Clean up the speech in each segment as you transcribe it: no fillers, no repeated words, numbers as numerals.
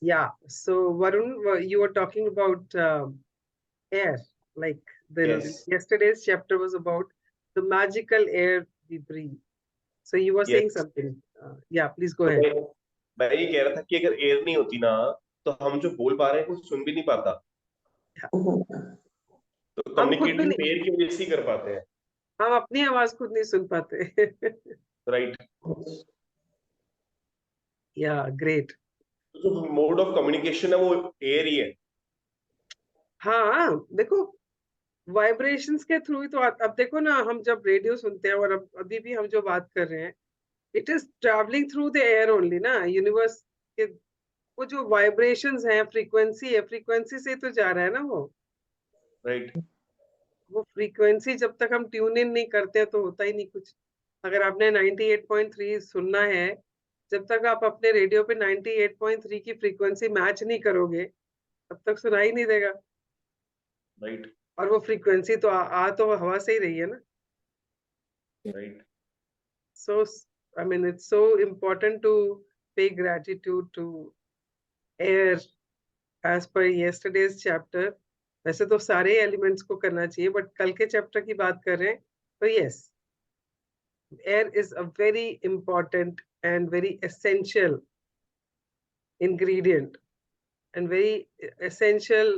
Yeah. So Varun, you were talking about air. Like Yes, yesterday's chapter was about the magical air we breathe. So you were saying yes. something. Yeah, please go तो ahead. मैं ये कह रहा था कि अगर air नहीं होती ना, तो हम जो बोल पा रहे हैं कुछ सुन भी नहीं पाता। Yeah. तो हम खुद कम्युनिकेट भी भी नहीं, हम एयर की वजह से ही कर पाते हैं। हम अपनी आवाज खुद नहीं सुन पाते. राइट। या ग्रेट. तो जो मोड ऑफ कम्युनिकेशन है वो एयर ही है। हाँ देखो, वाइब्रेशंस के थ्रू ही तो अब देखो ना, हम जब रेडियो सुनते हैं और अब अभी भी हम जो बात कर रहे हैं, it is travelling through the air only ना, यूनिवर्स के वो जो वाइब्रेशंस हैं, फ्रीक्वेंसी है, फ्रीक्वेंसी से तो जा रहा है ना वो. राइट। वो फ्रीक्वेंसी जब तक हम ट्यून इन नहीं करते तो होता ही नहीं कुछ. अगर आपने 98.3 सुनना है, जब तक आप अपने रेडियो पे 98.3 की फ्रीक्वेंसी मैच नहीं करोगे, तब तक सुनाई नहीं देगा. राइट। और वो फ्रीक्वेंसी तो तो हवा से ही रही है ना. Right. So, I mean, it's so important to pay gratitude to air as per yesterday's chapter. वैसे तो सारे एलिमेंट्स को करना चाहिए, बट कल के चैप्टर की बात कर रहे हैं तो yes, air is a very important and very essential ingredient and very essential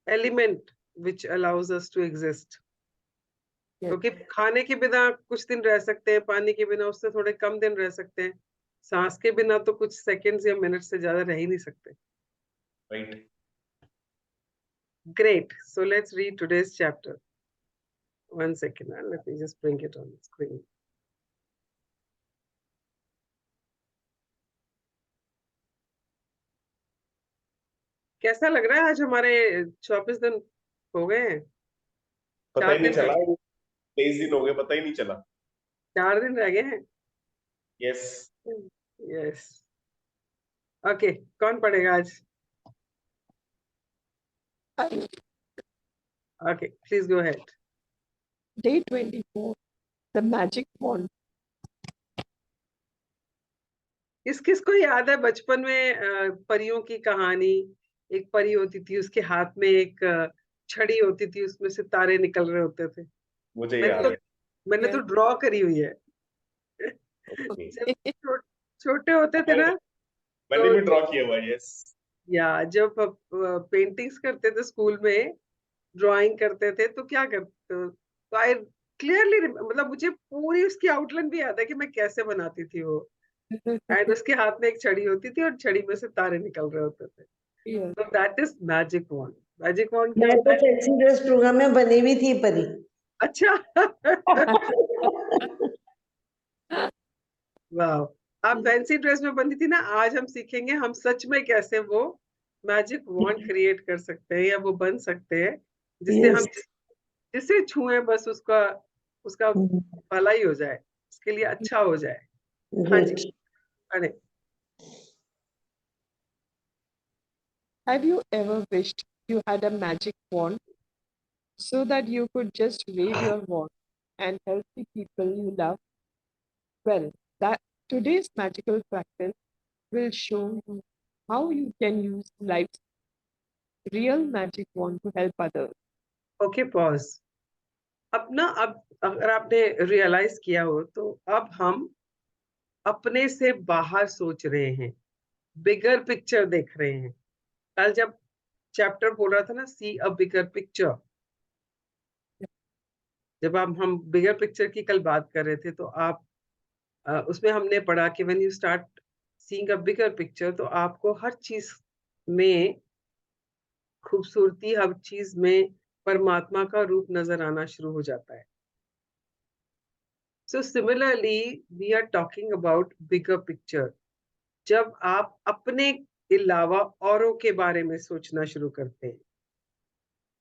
element which allows us to exist. क्योंकि खाने के बिना कुछ दिन रह सकते हैं, पानी के बिना उससे थोड़े कम दिन रह सकते हैं, सांस के बिना तो कुछ सेकंड्स या मिनट से ज्यादा रह ही नहीं सकते. Right. Great. So let's read today's chapter. One second, let me just bring it on the screen. कैसा लग रहा है, आज हमारे 24 दिन हो गए हैं. पता ही 4 नहीं दिन रह चला, गए. 23 दिन हो गए, पता ही नहीं चला। 4 दिन रह गए हैं. यस। यस. ओके, कौन पढ़ेगा आज? Okay, please go ahead. Day 24, the magic wand. किस किस को याद है बचपन में परियों की कहानी? एक परी होती थी, उसके हाथ में एक छड़ी होती थी, उसमें से तारे निकल रहे होते थे. मुझे मैंने याद तो है। मैंने तो ड्रॉ करी हुई है. Okay. जब छोटे होते थे ना, मैंने तो भी ड्रॉ किया हुआ है। यस। या जब पेंटिंग्स करते थे स्कूल में, ड्राइंग करते थे, तो क्या करते, तो आई क्लियरली, मतलब मुझे पूरी उसकी आउटलाइन भी याद है कि मैं कैसे बनाती थी वो. एंड उसके हाथ में एक छड़ी होती थी और छड़ी में से तारे निकल रहे होते थे. Yes. तो that is magic wand. Magic wand क्या मैं होता तो है? फैंसी ड्रेस प्रोग्राम में बनी हुई थी परी. अच्छा. वाह, आप फैंसी ड्रेस में बनी थी ना. आज हम सीखेंगे हम सच में कैसे वो मैजिक वॉन्ड क्रिएट कर सकते हैं या वो बन सकते हैं, जिससे हम Yes. जिसे छुए बस उसका उसका भला ही हो जाए, उसके लिए अच्छा हो जाए. हाँ जी. Great. अरे, Have you ever wished you had a magic wand so that you could just wave your wand and help the people you love? Well, that today's magical practice will show you how you can use life's real magic wand to help others. Okay, pause. अब अगर आपने realise किया हो तो अब हम अपने से बाहर सोच रहे हैं, बिगर पिक्चर देख रहे हैं. कल जब चैप्टर बोल रहा था ना, सी अ बिगर पिक्चर, जब हम बिगर पिक्चर की कल बात कर रहे थे, तो आप उसमें हमने पढ़ा कि when you start seeing a bigger picture, तो आपको हर चीज में खूबसूरती, हर चीज में परमात्मा का रूप नजर आना शुरू हो जाता है. So similarly we are talking about bigger picture. जब आप अपने अलावा औरों के बारे में सोचना शुरू करते हैं,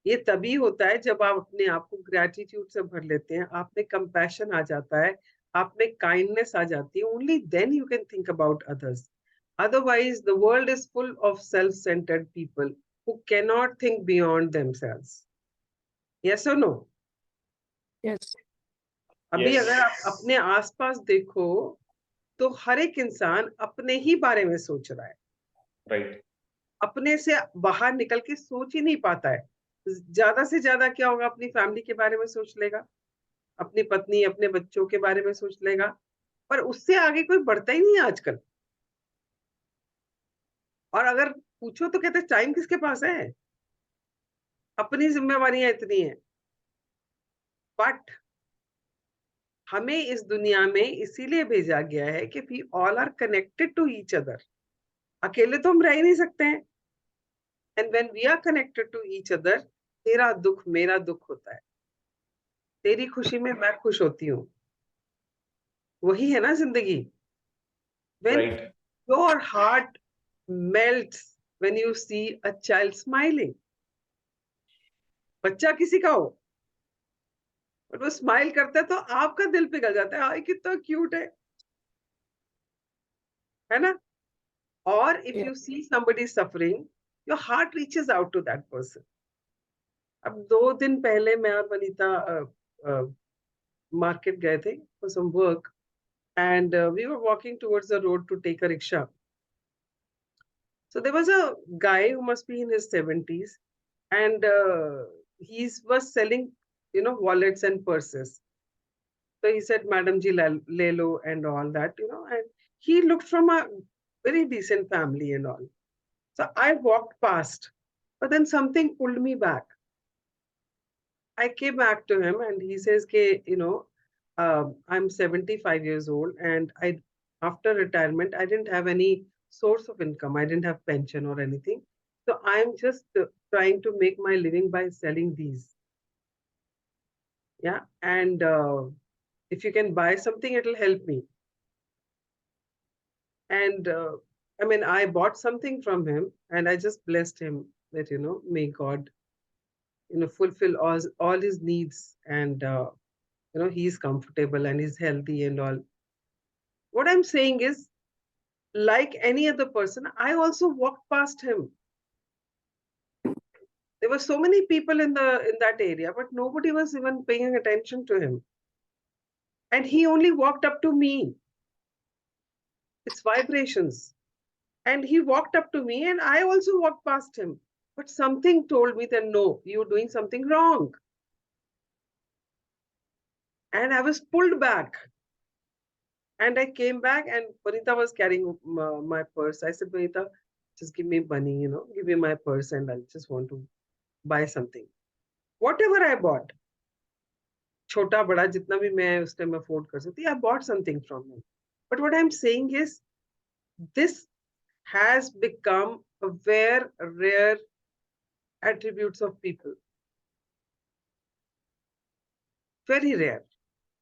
ये तभी होता है जब आप अपने आप को ग्रेटिट्यूड से भर लेते हैं, आप में कंपैशन आ जाता है, आप में काइंडनेस आ जाती है. Only then you can think about others. Otherwise, the world is full of self-centered people who cannot think beyond themselves. Yes or no? Yes. अभी यस। अगर आप अपने आसपास देखो, तो हर एक इंसान अपने ही बारे में सोच रहा है. राइट। अपने से बाहर निकल के सोच ही नहीं पाता है। ज्यादा से ज्यादा क्या होगा, अपनी फैमिली के बारे में सोच लेगा, अपनी पत्नी अपने बच्चों के बारे में सोच लेगा, पर उससे आगे कोई बढ़ता ही नहीं है आजकल। और अगर पूछो तो कहते टाइम किसके पास है, अपनी जिम्मेवारियां इतनी है। बट हमें इस दुनिया में इसीलिए भेजा गया है कि we all are connected to each other. अकेले तो हम रह ही नहीं सकते हैं। And when we are connected to each other, तेरा दुख मेरा दुख होता है, तेरी खुशी में मैं खुश होती हूँ। वही है ना जिंदगी। When right. Your heart melts when you see a child smiling, बच्चा किसी का हो और वो स्माइल करता है तो आपका दिल पिघल जाता है, हाय कितना क्यूट है ना। और if Yeah. You see somebody suffering, your heart reaches out to that person. अब 2 दिन पहले मैं और वनीता मार्केट गए थे for some work, and we were walking towards the road to take a rickshaw. So there was a guy who must be in his 70s, and he was selling, wallets and purses. So he said, Madam ji, le lo, and all that, and he looked from a very decent family and all. So I walked past, but then something pulled me back. I came back to him and he says, I'm 75 years old, and after retirement, I didn't have any source of income. I didn't have pension or anything. So I'm just trying to make my living by selling these. Yeah. And if you can buy something, it'll help me. And I bought something from him and I just blessed him that, may God, fulfill all his needs, and, he's comfortable and he's healthy and all. What I'm saying is, like any other person, I also walked past him. There were so many people in that area, but nobody was even paying attention to him. And he only walked up to me. It's vibrations. And he walked up to me and I also walked past him. But something told me that no, you're doing something wrong. And I was pulled back. And I came back and Vanita was carrying my purse. I said, Vanita, just give me money, give me my purse and I just want to buy something. Whatever I bought, छोटा बड़ा जितना भी मैं उस time afford कर सकती, I bought something from him. But what I'm saying is, this has become a very rare attributes of people. Very rare.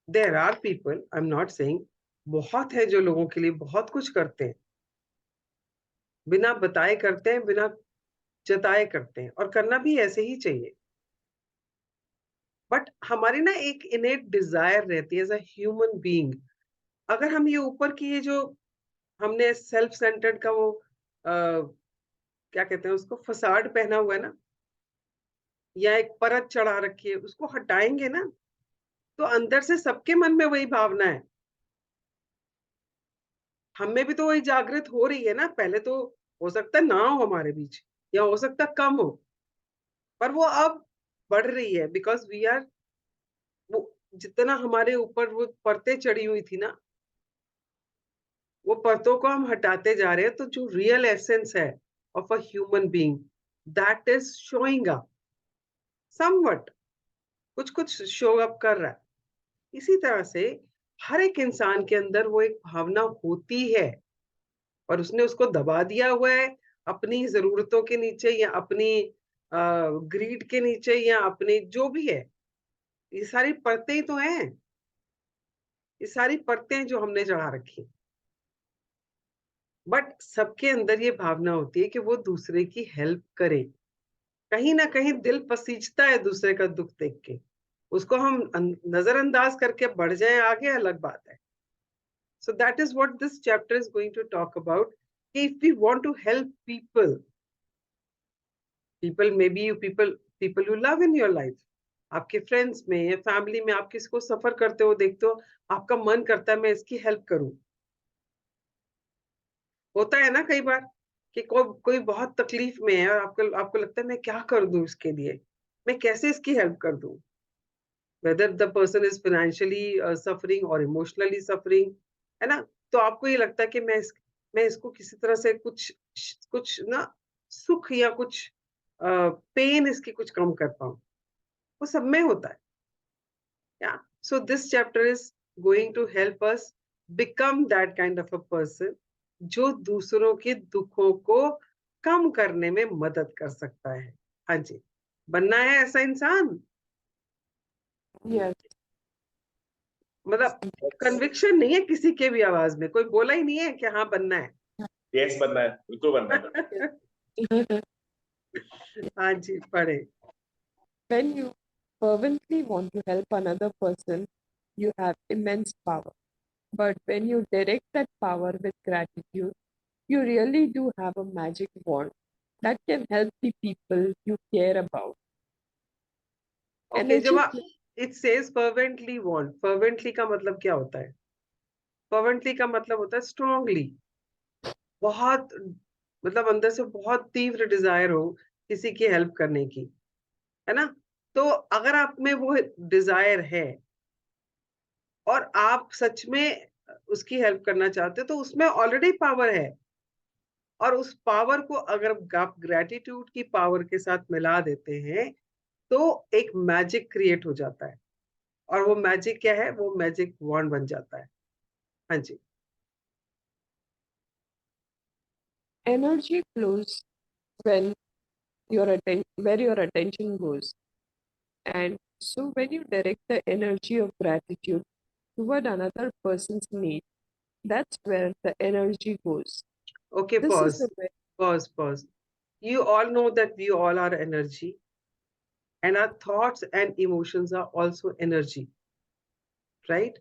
There are people, I'm not saying, बहुत है जो लोगों के लिए बहुत कुछ करते हैं, बिना बताए करते हैं, बिना जताए करते हैं, और करना भी ऐसे ही चाहिए। बट हमारी ना एक इनेट डिजायर रहती है एज अ ह्यूमन बीइंग। अगर हम ये ऊपर की ये जो हमने सेल्फ सेंटर्ड का वो क्या कहते हैं उसको, फसाड पहना हुआ है ना, या एक परत चढ़ा रखी है, उसको हटाएंगे ना, तो अंदर से सबके मन में वही भावना है। हम में भी तो वही जागृत हो रही है ना। पहले तो हो सकता है ना हो हमारे बीच, या हो सकता है कम हो, पर वो अब बढ़ रही है, बिकॉज वी आर, वो जितना हमारे ऊपर वो परतें चढ़ी हुई थी ना, वो परतों को हम हटाते जा रहे हैं, तो जो रियल एसेंस है of a human being, that is showing up somewhat, कुछ कुछ शो अप कर रहा है। इसी तरह से हर एक इंसान के अंदर वो एक भावना होती है, और उसने उसको दबा दिया हुआ है अपनी जरूरतों के नीचे, या अपनी ग्रीड के नीचे, या अपनी जो भी है। ये सारी परतें ही तो हैं, ये सारी परतें जो हमने चढ़ा रखी। बट सबके अंदर ये भावना होती है कि वो दूसरे की हेल्प करे। कहीं ना कहीं दिल पसीजता है दूसरे का दुख देख के, उसको हम नजरअंदाज करके बढ़ जाए आगे, अलग बात है। So that is what this chapter is going to talk about. If we want to help people, maybe you people you love in your life, आपके फ्रेंड्स में या फैमिली में, आप किसी को सफर करते हो देखते हो, आपका मन करता है मैं इसकी हेल्प करूं। होता है ना कई बार, कि कोई बहुत तकलीफ में है और आपको आपको लगता है मैं क्या कर दूं इसके लिए, मैं कैसे इसकी हेल्प कर दूं, whether the person is financially suffering और इमोशनली सफरिंग, है ना। तो आपको ये लगता है कि मैं इसको किसी तरह से कुछ कुछ ना सुख या कुछ पेन इसकी कुछ कम कर पाऊं, वो सब में होता है। Yeah. So this chapter is going to help us become that kind of a person जो दूसरों के दुखों को कम करने में मदद कर सकता है। हाँ जी, बनना है ऐसा इंसान। Yes. मतलब कन्विक्शन नहीं है किसी के भी आवाज में, कोई बोला ही नहीं है कि हाँ बनना है। यस, बनना है, बिल्कुल बनना है। हाँ जी, पढ़े। When you fervently want to help another person, you have immense power. But when you direct that power with gratitude, you really do have a magic wand that can help the people you care about. Okay, जब Energy. आप it says फर्वेंटली want, फर्वेंटली का मतलब क्या होता है? फर्वेंटली का मतलब होता है स्ट्रांगली, बहुत, मतलब अंदर से बहुत तीव्र डिजायर हो किसी की हेल्प करने की, है ना। तो अगर आप में वो डिजायर है और आप सच में उसकी हेल्प करना चाहते हो, तो उसमें ऑलरेडी पावर है। और उस पावर को अगर आप ग्रेटिट्यूड की पावर के साथ मिला देते हैं तो एक मैजिक क्रिएट हो जाता है। और वो मैजिक क्या है? वो मैजिक वॉन्ड बन जाता है। हाँ जी। Energy flows when where your attention goes. And so when you direct the energy of gratitude toward another person's need, that's where the energy goes. Okay, This is pause the way. Pause. You all know that we all are energy and our thoughts and emotions are also energy, right?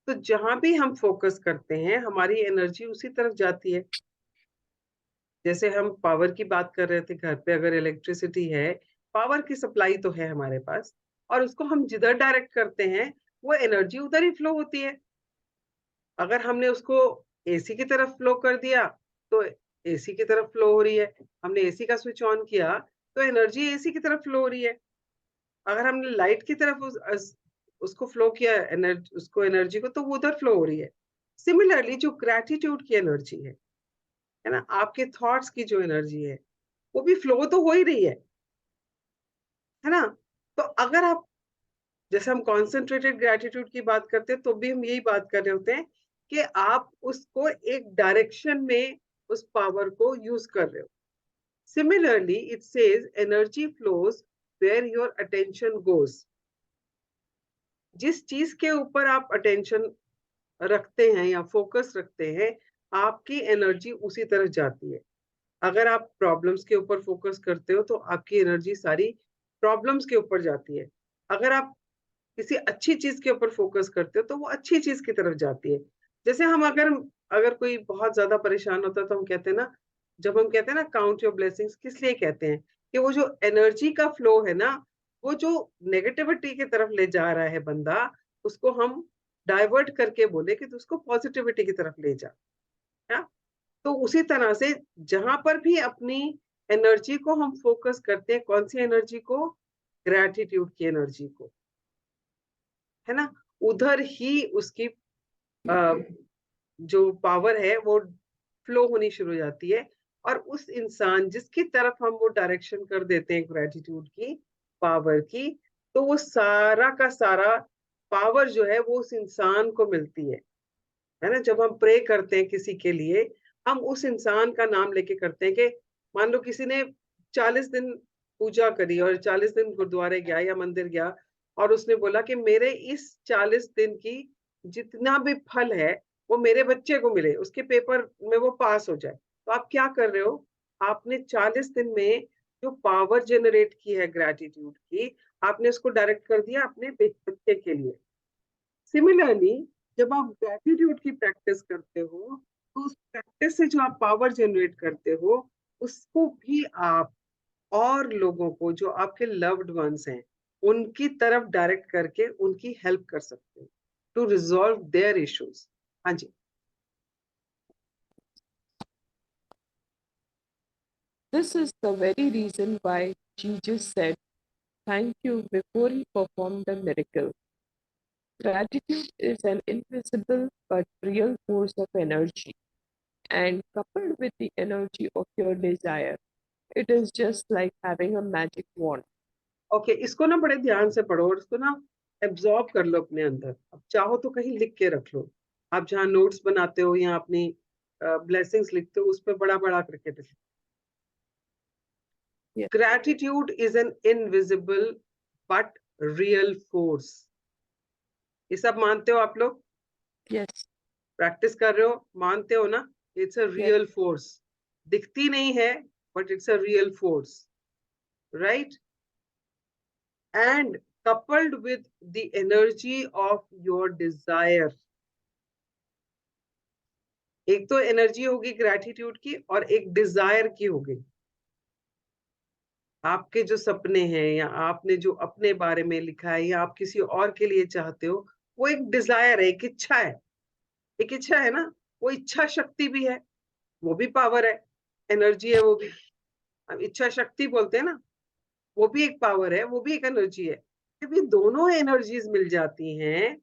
तो जहां भी हम focus करते हैं हमारी energy उसी तरफ जाती है। जैसे हम पावर की बात कर रहे थे, घर पे अगर इलेक्ट्रिसिटी है, पावर की सप्लाई तो है हमारे पास, और उसको हम जिधर डायरेक्ट करते हैं वो एनर्जी उधर ही फ्लो होती है। अगर हमने उसको एसी की तरफ फ्लो कर दिया तो एसी की तरफ फ्लो हो रही है। हमने एसी का स्विच ऑन किया तो एनर्जी एसी की तरफ फ्लो हो रही है। अगर हमने लाइट की तरफ उसको फ्लो किया, एनर्जी को, तो वो उधर फ्लो हो रही है। सिमिलरली जो ग्रेटिट्यूड की एनर्जी है ना, आपके थॉट्स की जो एनर्जी है, वो भी फ्लो तो हो ही रही है ना। तो अगर आप, जैसे हम कॉन्सेंट्रेटेड ग्रेटिट्यूड की बात करते हैं तो भी हम यही बात कर रहे होते हैं कि आप उसको एक डायरेक्शन में उस पावर को यूज कर रहे हो। Similarly it says energy flows where your attention goes. जिस चीज के ऊपर आप अटेंशन रखते हैं या फोकस रखते हैं, आपकी एनर्जी उसी तरफ जाती है। अगर आप प्रॉब्लम्स के ऊपर फोकस करते हो तो आपकी एनर्जी सारी प्रॉब्लम्स के ऊपर जाती है। अगर आप किसी अच्छी चीज के ऊपर फोकस करते हो तो वो अच्छी चीज की तरफ जाती है। जैसे हम अगर अगर कोई बहुत ज्यादा परेशान होता है तो हम कहते हैं ना, जब हम कहते हैं ना काउंट योर ब्लेसिंग्स, किस लिए कहते हैं? कि वो जो एनर्जी का फ्लो है ना, वो जो नेगेटिविटी की तरफ ले जा रहा है बंदा, उसको हम डाइवर्ट करके बोले कि तू उसको पॉजिटिविटी की तरफ ले जा। है? तो उसी तरह से जहां पर भी अपनी एनर्जी को हम फोकस करते हैं, कौन सी एनर्जी को? ग्रैटिट्यूड की एनर्जी को, है ना, उधर ही उसकी जो पावर है वो फ्लो होनी शुरू हो जाती है। और उस इंसान जिसकी तरफ हम वो डायरेक्शन कर देते हैं ग्रेटिट्यूड की पावर की, तो वो सारा का सारा पावर जो है वो उस इंसान को मिलती है ना। जब हम प्रे करते हैं किसी के लिए, हम उस इंसान का नाम लेके करते हैं कि मान लो किसी ने 40 दिन पूजा करी और 40 दिन गुरुद्वारे गया या मंदिर गया, और उसने बोला कि मेरे इस 40 दिन की जितना भी फल है वो मेरे बच्चे को मिले, उसके पेपर में वो पास हो जाए। तो आप क्या कर रहे हो? आपने 40 दिन में जो पावर जनरेट की है ग्रेटिट्यूड की, आपने उसको डायरेक्ट कर दिया अपने बच्चे के लिए। सिमिलरली जब आप ग्रेटिट्यूड की प्रैक्टिस करते हो तो उस प्रैक्टिस से जो आप पावर जनरेट करते हो, उसको भी आप और लोगों को जो आपके लव्ड वंस हैं उनकी तरफ डायरेक्ट करके उनकी हेल्प कर सकते हो टू रिजॉल्व देयर इश्यूज। हाँ जी। This is the very reason why Jesus said thank you before he performed the miracle. Gratitude is an invisible but real force of energy, and coupled with the energy of your desire, it is just like having a magic wand. Okay, इसको ना बड़े ध्यान से पढ़ो और इसको ना absorb कर लो अपने अंदर। अब चाहो तो कहीं लिख के रख लो, आप जहाँ नोट्स बनाते हो या अपनी ब्लेसिंग्स लिखते हो उस पर बड़ा बड़ा करके लिख लो। Yes. Gratitude is an invisible but real force. ये सब मानते हो आप लोग? Yes, प्रैक्टिस कर रहे हो, मानते हो ना? It's a yes, real force, दिखती नहीं है but it's a real force, right? And coupled with the energy of your desire. एक तो एनर्जी होगी ग्रैटिट्यूड की और एक डिजायर की होगी। आपके जो सपने हैं या आपने जो अपने बारे में लिखा है या आप किसी और के लिए चाहते हो, वो एक डिजायर है, एक इच्छा है। एक इच्छा है ना, वो इच्छा शक्ति भी है, वो भी पावर है, एनर्जी है वो भी। अब इच्छा शक्ति बोलते हैं ना, वो भी एक पावर है, वो भी एक एनर्जी है। जब ये दोनों एनर्जीज मिल जाती हैं,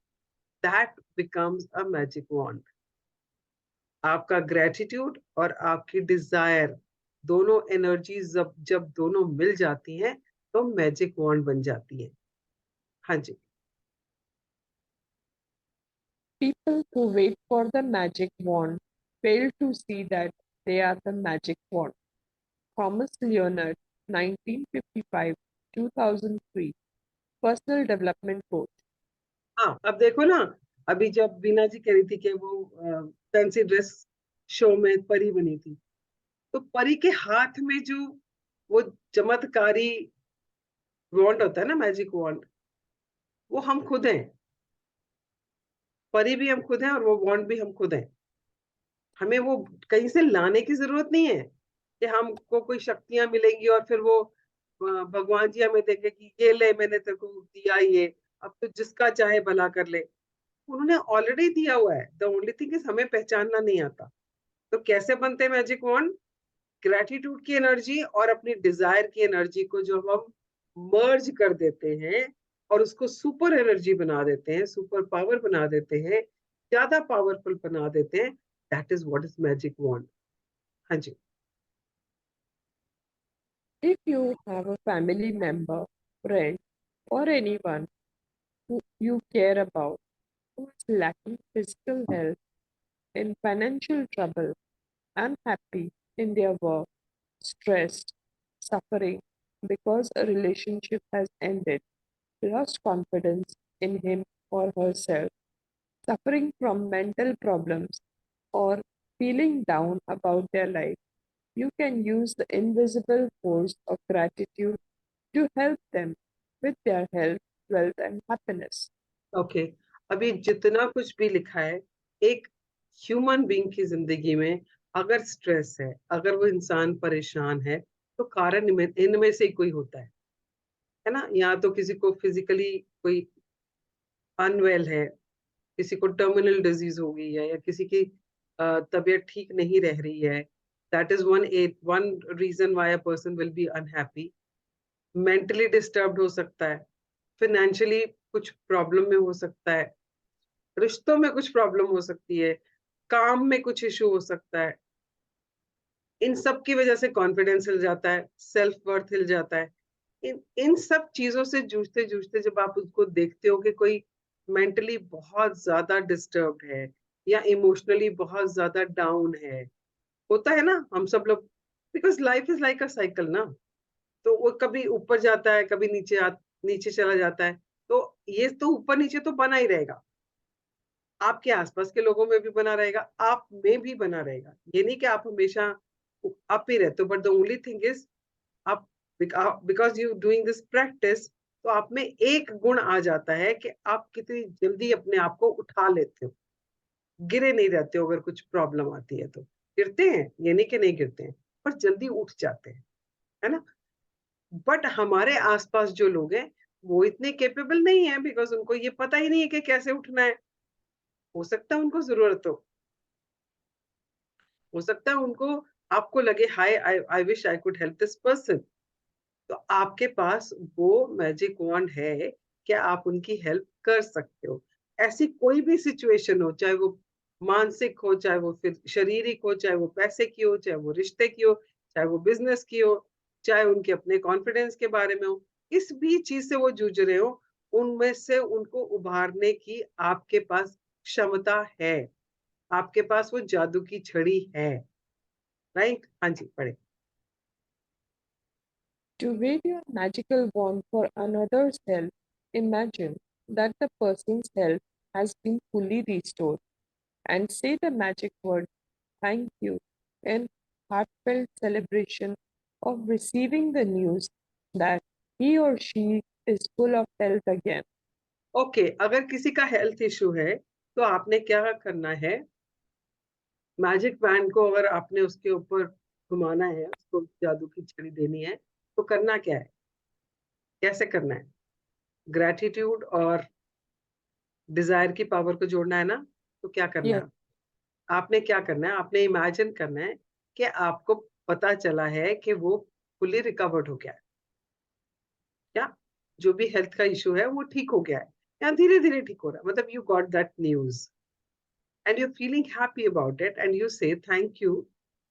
that becomes a magic wand. आपका ग्रेटिट्यूड और आपकी डिजायर, दोनों एनर्जीज जब जब दोनों मिल जाती हैं तो मैजिक वॉन्ड बन जाती है। हाँ जी। people who wait for the magic wand fail to see that they are the magic wand. Thomas Leonard, 1955-2003, personal development coach. हाँ, अब देखो ना, अभी जब बीना जी कह रही थी कि वो फैंसी ड्रेस शो में परी बनी थी, तो परी के हाथ में जो वो चमत्कारी वॉन्ड होता है ना, मैजिक वॉन्ड, वो हम खुद हैं। परी भी हम खुद हैं और वो वॉन्ड भी हम खुद हैं। हमें वो कहीं से लाने की जरूरत नहीं है कि हमको कोई शक्तियां मिलेंगी और फिर वो भगवान जी हमें देंगे कि ये ले मैंने तेरे को दिया, ये अब तो जिसका चाहे भला कर ले। उन्होंने ऑलरेडी दिया हुआ है। द ओनली थिंग इज हमें पहचानना नहीं आता। तो कैसे बनते हैं मैजिक वॉन्ड? ग्रेटिट्यूड की एनर्जी और अपनी डिजायर की एनर्जी को जो हम मर्ज कर देते हैं और उसको सुपर एनर्जी बना देते हैं, सुपर पावर बना देते हैं, ज्यादा पावरफुल बना देते हैं, that is what is magic wand. हाँ जी। If you have a family member, friend, or anyone who you care about who is lacking physical health, in financial trouble, unhappy in their work, stressed, suffering because a relationship has ended, lost confidence in him or herself, suffering from mental problems, or feeling down about their life, you can use the invisible force of gratitude to help them with their health, wealth, and happiness. Okay, अभी जितना कुछ भी लिखा है, एक human being की जिंदगी में अगर स्ट्रेस है, अगर वो इंसान परेशान है, तो कारण इनमें से ही कोई होता है ना? या तो किसी को फिजिकली कोई अनवेल है, किसी को टर्मिनल डिजीज हो गई है, या किसी की तबीयत ठीक नहीं रह रही है। That is one reason why a person will be unhappy. Mentally disturbed हो सकता है, फाइनेंशियली कुछ प्रॉब्लम में हो सकता है, रिश्तों में कुछ प्रॉब्लम हो सकती है, काम में कुछ इशू हो सकता है। इन सब की वजह से कॉन्फिडेंस हिल जाता है, सेल्फ वर्थ हिल जाता है। इन सब चीजों से जूझते जूझते जब आप उसको देखते हो कि कोई मेंटली बहुत ज्यादा डिस्टर्ब्ड है या इमोशनली बहुत ज्यादा डाउन है, होता है ना हम सब लोग, because life is like a cycle ना। तो वो कभी ऊपर जाता है, कभी नीचे चला जाता है। तो ये तो ऊपर नीचे तो बना ही रहेगा, आपके आसपास के लोगों में भी बना रहेगा, आप में भी बना रहेगा। ये नहीं कि आप हमेशा अप ही रहते हो, but the only thing is आप, because you doing this practice, तो आप में एक गुण आ जाता है कि आप कितनी जल्दी अपने आप को उठा लेते हो, गिरे नहीं रहते हो। अगर कुछ प्रॉब्लम आती है तो गिरते हैं, ये नहीं कि नहीं गिरते हैं, पर जल्दी उठ जाते हैं, है ना? बट हमारे आसपास जो लोग हैं वो इतने केपेबल नहीं है, बिकॉज उनको ये पता ही नहीं है कि कैसे उठना है। हो सकता है उनको जरूरत हो सकता है उनको आपको लगे hi I wish I could help this person, तो आपके पास वो मैजिक वॉन्ड है कि आप उनकी हेल्प कर सकते हो। ऐसी कोई भी सिचुएशन हो, चाहे वो मानसिक हो, चाहे वो फिर शारीरिक हो, चाहे वो पैसे की हो, चाहे वो रिश्ते की हो, चाहे वो बिजनेस की हो, चाहे उनके अपने कॉन्फिडेंस के बारे में हो, किस भी चीज से वो जूझ रहे हो, उनमें से उनको उभारने की आपके पास क्षमता है, आपके पास वो जादू की छड़ी है। राइट? हाँ जी, पढ़े। To wave your magical wand for another's health, imagine that the person's health has been fully restored and say the magic word thank you in heartfelt celebration of receiving the news that he or she is full of health again. Okay, अगर किसी का health issue है तो आपने क्या करना है, magic band को अगर आपने उसके ऊपर घुमाना है, उसको जादू की छड़ी देनी है, तो करना क्या है, कैसे करना है? ग्रैटिट्यूड और डिजायर की पावर को जोड़ना है ना, तो क्या करना Yes, है? आपने क्या करना है, आपने इमेजिन करना है कि आपको पता चला है कि वो फुली रिकवर्ड हो गया है, क्या जो भी हेल्थ का इशू है वो ठीक हो गया है, या धीरे धीरे ठीक हो रहा है, मतलब you got that news and you feeling happy about it and you से थैंक यू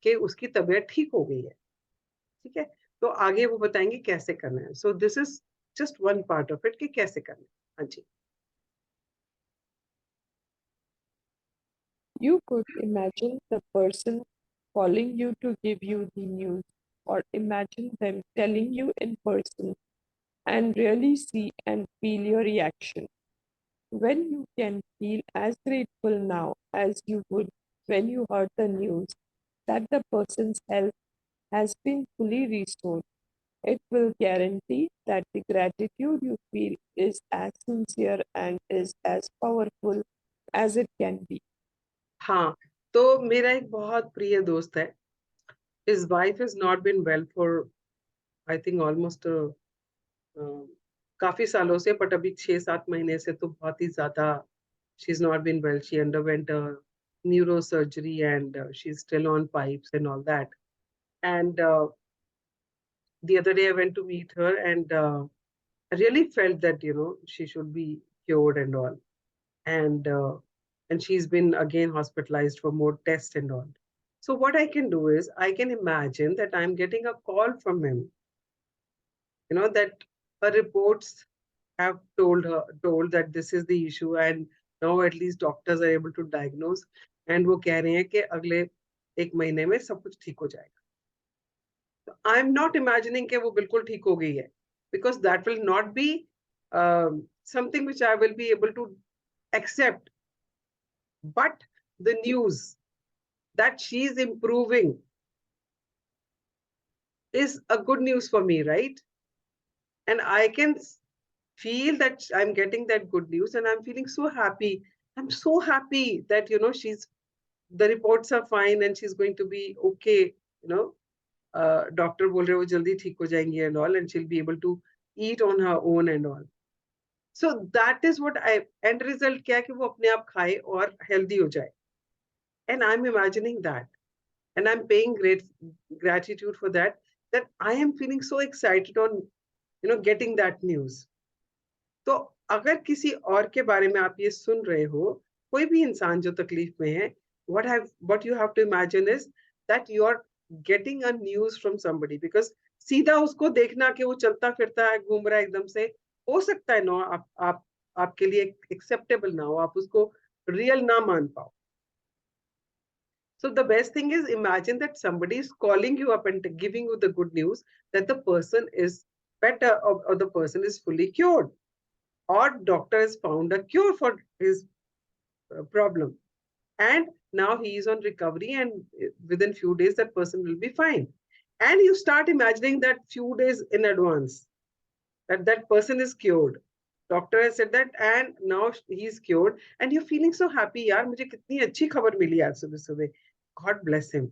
कि उसकी तबीयत ठीक हो गई है। ठीक है, तो आगे वो बताएंगे कैसे करना है। So this is just one part of it कि कैसे करना है। हाँ जी। you could imagine the person calling you to give you the news, or imagine them telling you in person and really see and feel your reaction. When you can feel as grateful now as you would when you heard the news that the person's health has been fully restored, it will guarantee that the gratitude you feel is as sincere and is as powerful as it can be. हाँ, तो मेरा एक बहुत प्रिय दोस्त है, his wife has not been well for I think almost काफी सालों से, बट अभी 6-7 महीने से तो बहुत ही ज्यादा she's not been well. She underwent a neurosurgery and she's still on pipes and all that. And the other day I went to meet her and I really felt that, you know, she should be cured and all. And she's been again hospitalized for more tests and all. So what I can do is I can imagine that I'm getting a call from him, you know, that her reports have told that this is the issue, and now at least doctors are able to diagnose, and वो कह रहे हैं कि अगले 1 महीने में सब कुछ ठीक हो जाएगा। आई एम नॉट इमेजिनिंग कि वो बिल्कुल ठीक हो गई है, because that will not be something which I will be able to accept, but the news that she is improving is a good news for me, right? And I can feel that I'm getting that good news and I'm feeling so happy. I'm so happy that, you know, the reports are fine and she's going to be okay, you know. Doctor बोल रहे वो जल्दी ठीक हो जाएंगी and all, and she'll be able to eat on her own and all. So that is what I end result क्या है कि वो अपने आप खाए और healthy हो जाए. And I'm imagining that. And I'm paying great gratitude for that, that I am feeling so excited on, you know, getting that news. तो अगर किसी और के बारे में आप ये सुन रहे हो, कोई भी इंसान जो तकलीफ में है, what you have to imagine is that you are getting a news from somebody, because सीधा उसको देखना कि वो चलता फिरता है, घूम रहा है एकदम से, हो सकता है ना आप आपके लिए एक्सेप्टेबल ना हो, आप उसको रियल ना मान पाओ। So the best thing is imagine that somebody is calling you up and giving you the good news that the person is better, or the person is fully cured, or doctor has found a cure for his problem, and now he is on recovery, and within few days that person will be fine. And you start imagining that few days in advance that that person is cured. Doctor has said that and now he is cured and you're feeling so happy, यार मुझे कितनी अच्छी खबर मिली आज सुबह सुबह, God bless him,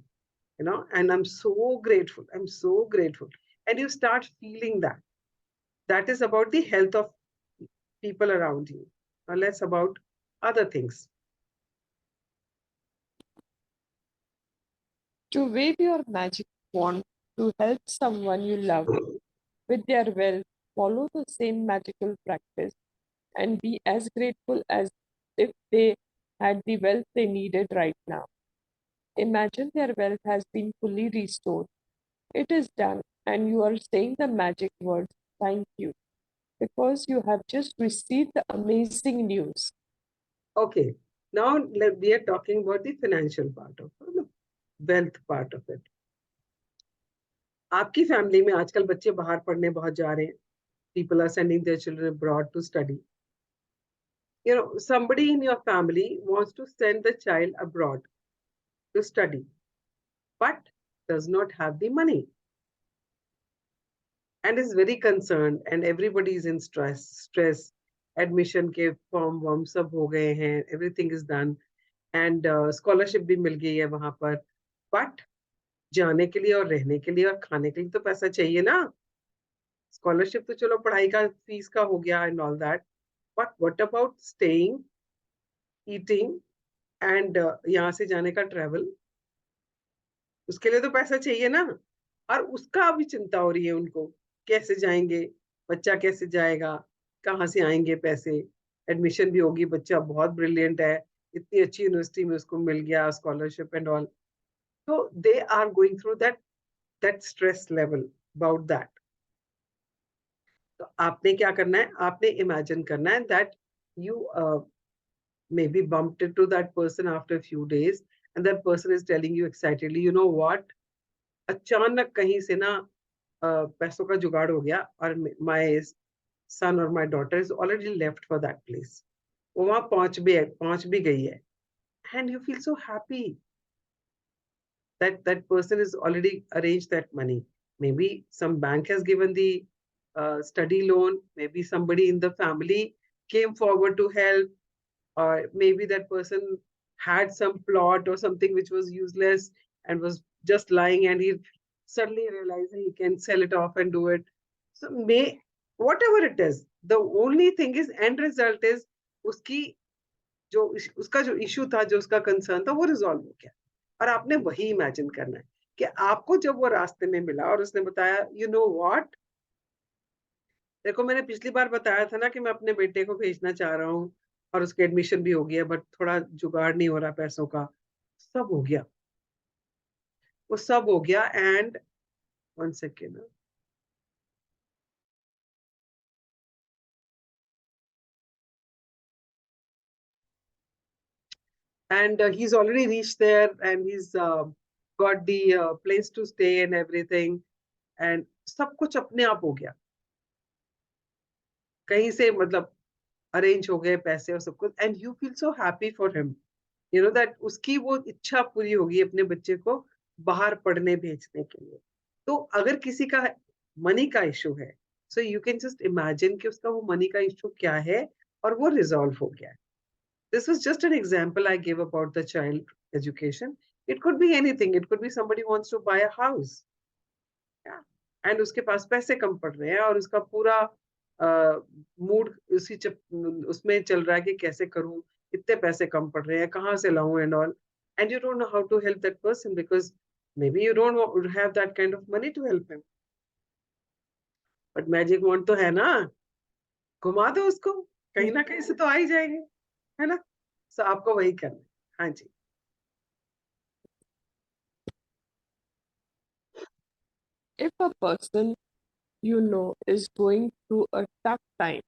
you know, and I'm so grateful, and you start feeling that. That is about the health of people around you, or less about other things. To wave your magic wand to help someone you love with their wealth, follow the same magical practice and be as grateful as if they had the wealth they needed right now. Imagine their wealth has been fully restored. It is done, and you are saying the magic words, thank you, because you have just received the amazing news. Okay, now we are talking about the financial part of it, the wealth part of it. आपकी family में आजकल बच्चे बाहर पढ़ने बहुत जा रहे हैं. People are sending their children abroad to study. You know, somebody in your family wants to send the child abroad to study, but does not have the money and is very concerned, and everybody is in stress. Admission के form worm सब हो गए हैं, everything is done, and scholarship भी मिल गई है वहां पर, but जाने के लिए और रहने के लिए और खाने के लिए तो पैसा चाहिए ना. Scholarship तो चलो पढ़ाई का फीस का हो गया and all that, but what about staying, eating and यहाँ से जाने का travel? उसके लिए तो पैसा चाहिए ना. और उसका भी चिंता हो रही है उनको, कैसे जाएंगे, बच्चा कैसे जाएगा, कहाँ से आएंगे पैसे, एडमिशन भी होगी, बच्चा बहुत ब्रिलियंट है, इतनी अच्छी यूनिवर्सिटी में उसको मिल गया स्कॉलरशिप एंड ऑल. तो they are going through that stress level about that. तो आपने क्या करना है, आपने इमेजिन करना है that you maybe bumped into that person after a few days and that person is telling you excitedly, you know what, अचानक कहीं से ना पैसों का जुगाड़ हो गया और माय सन और my daughter is already left for that place. वो वहां पहुंच भी गई है and you feel so happy that that person is already arranged that money. Maybe some bank has given the study loan, maybe somebody in the family came forward to help, or maybe that person had some plot or something which was useless and was just lying, and he suddenly realized he can sell it off and do it. So whatever it is, the only thing is end result is उसकी उसका जो issue था, जो उसका concern था, वो resolve हो गया. और आपने वही इमेजिन करना है कि आपको जब वो रास्ते में मिला और उसने बताया, यू नो व्हाट, देखो मैंने पिछली बार बताया था ना कि मैं अपने बेटे को भेजना चाह रहा हूँ और उसके एडमिशन भी हो गया, बट थोड़ा जुगाड़ नहीं हो रहा पैसों का. सब हो गया, वो सब हो गया. And 1 second, and he's already reached there and he's got the place to stay and everything, and सब कुछ अपने आप हो गया, कहीं से मतलब अरेंज हो गए पैसे और सब कुछ. And you feel so happy for him, you know that उसकी वो इच्छा पूरी होगी अपने बच्चे को बाहर पढ़ने भेजने के लिए. तो अगर किसी का मनी का इशू है, so you can just imagine कि उसका वो मनी का इशू क्या है और वो रिजॉल्व हो गया है. This was just an example I gave about the child education. It could be anything. It could be somebody wants to buy a house. Yeah. And उसके पास पैसे कम पड़ रहे हैं और उसका पूरा मूड उसमें चल रहा है कि कैसे करूं, इतने पैसे कम पड़ रहे हैं, कहाँ से लाऊं and all. And you don't know how to help that person because maybe you don't have that kind of money to help him. But magic wand तो है ना, घुमा दो उसको, कहीं ना कहीं से तो आ ही जाएंगे, है ना. सो आपको वही करना है. हाँ जी. If a person you know is going through a tough time,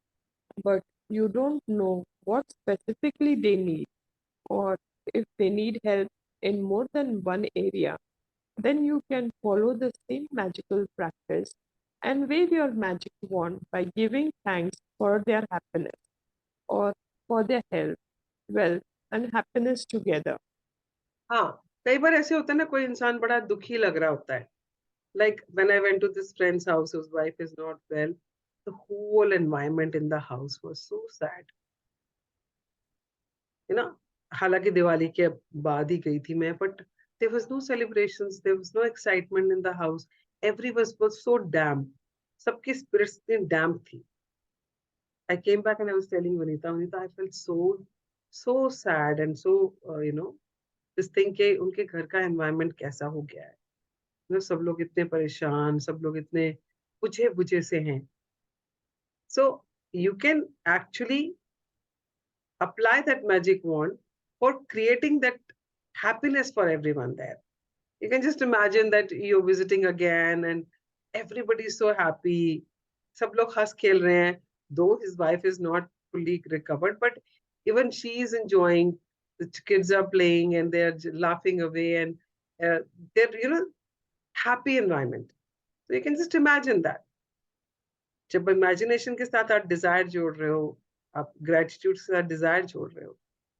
but you don't know what specifically they need, or if they need help in more than one area, then you can follow the same magical practice and wave your magic wand by giving thanks for their happiness or for their health, wealth, and happiness together. हाँ, कई बार ऐसे होता है ना, कोई इंसान बड़ा दुखी लग रहा होता है. Like when I went to this friend's house whose wife is not well, the whole environment in the house was so sad. You know, हालांकि दिवाली के बाद ही गई थी मैं, but there was no celebrations, there was no excitement in the house. Everyone was so damp. सबकी spirits इतनी damp थी. I came back and I was telling Vanita, I felt so sad and so, Just think कि उनके घर का environment कैसा हो गया है, सब लोग इतने परेशान, सब लोग इतने बुझे बुझे से हैं. So you can actually apply that magic wand for creating that happiness for everyone there. You can just imagine that you're visiting again and everybody is so happy. सब लोग हंस खेल रहे हैं. Though his wife is not fully recovered, but even she is enjoying. The kids are playing and they're laughing away, and they're happy environment. So you can just imagine that. जब imagination के साथ आप Dzire जोड़ रहे हो, आप gratitude के साथ डिजायर जोड़ रहे हो,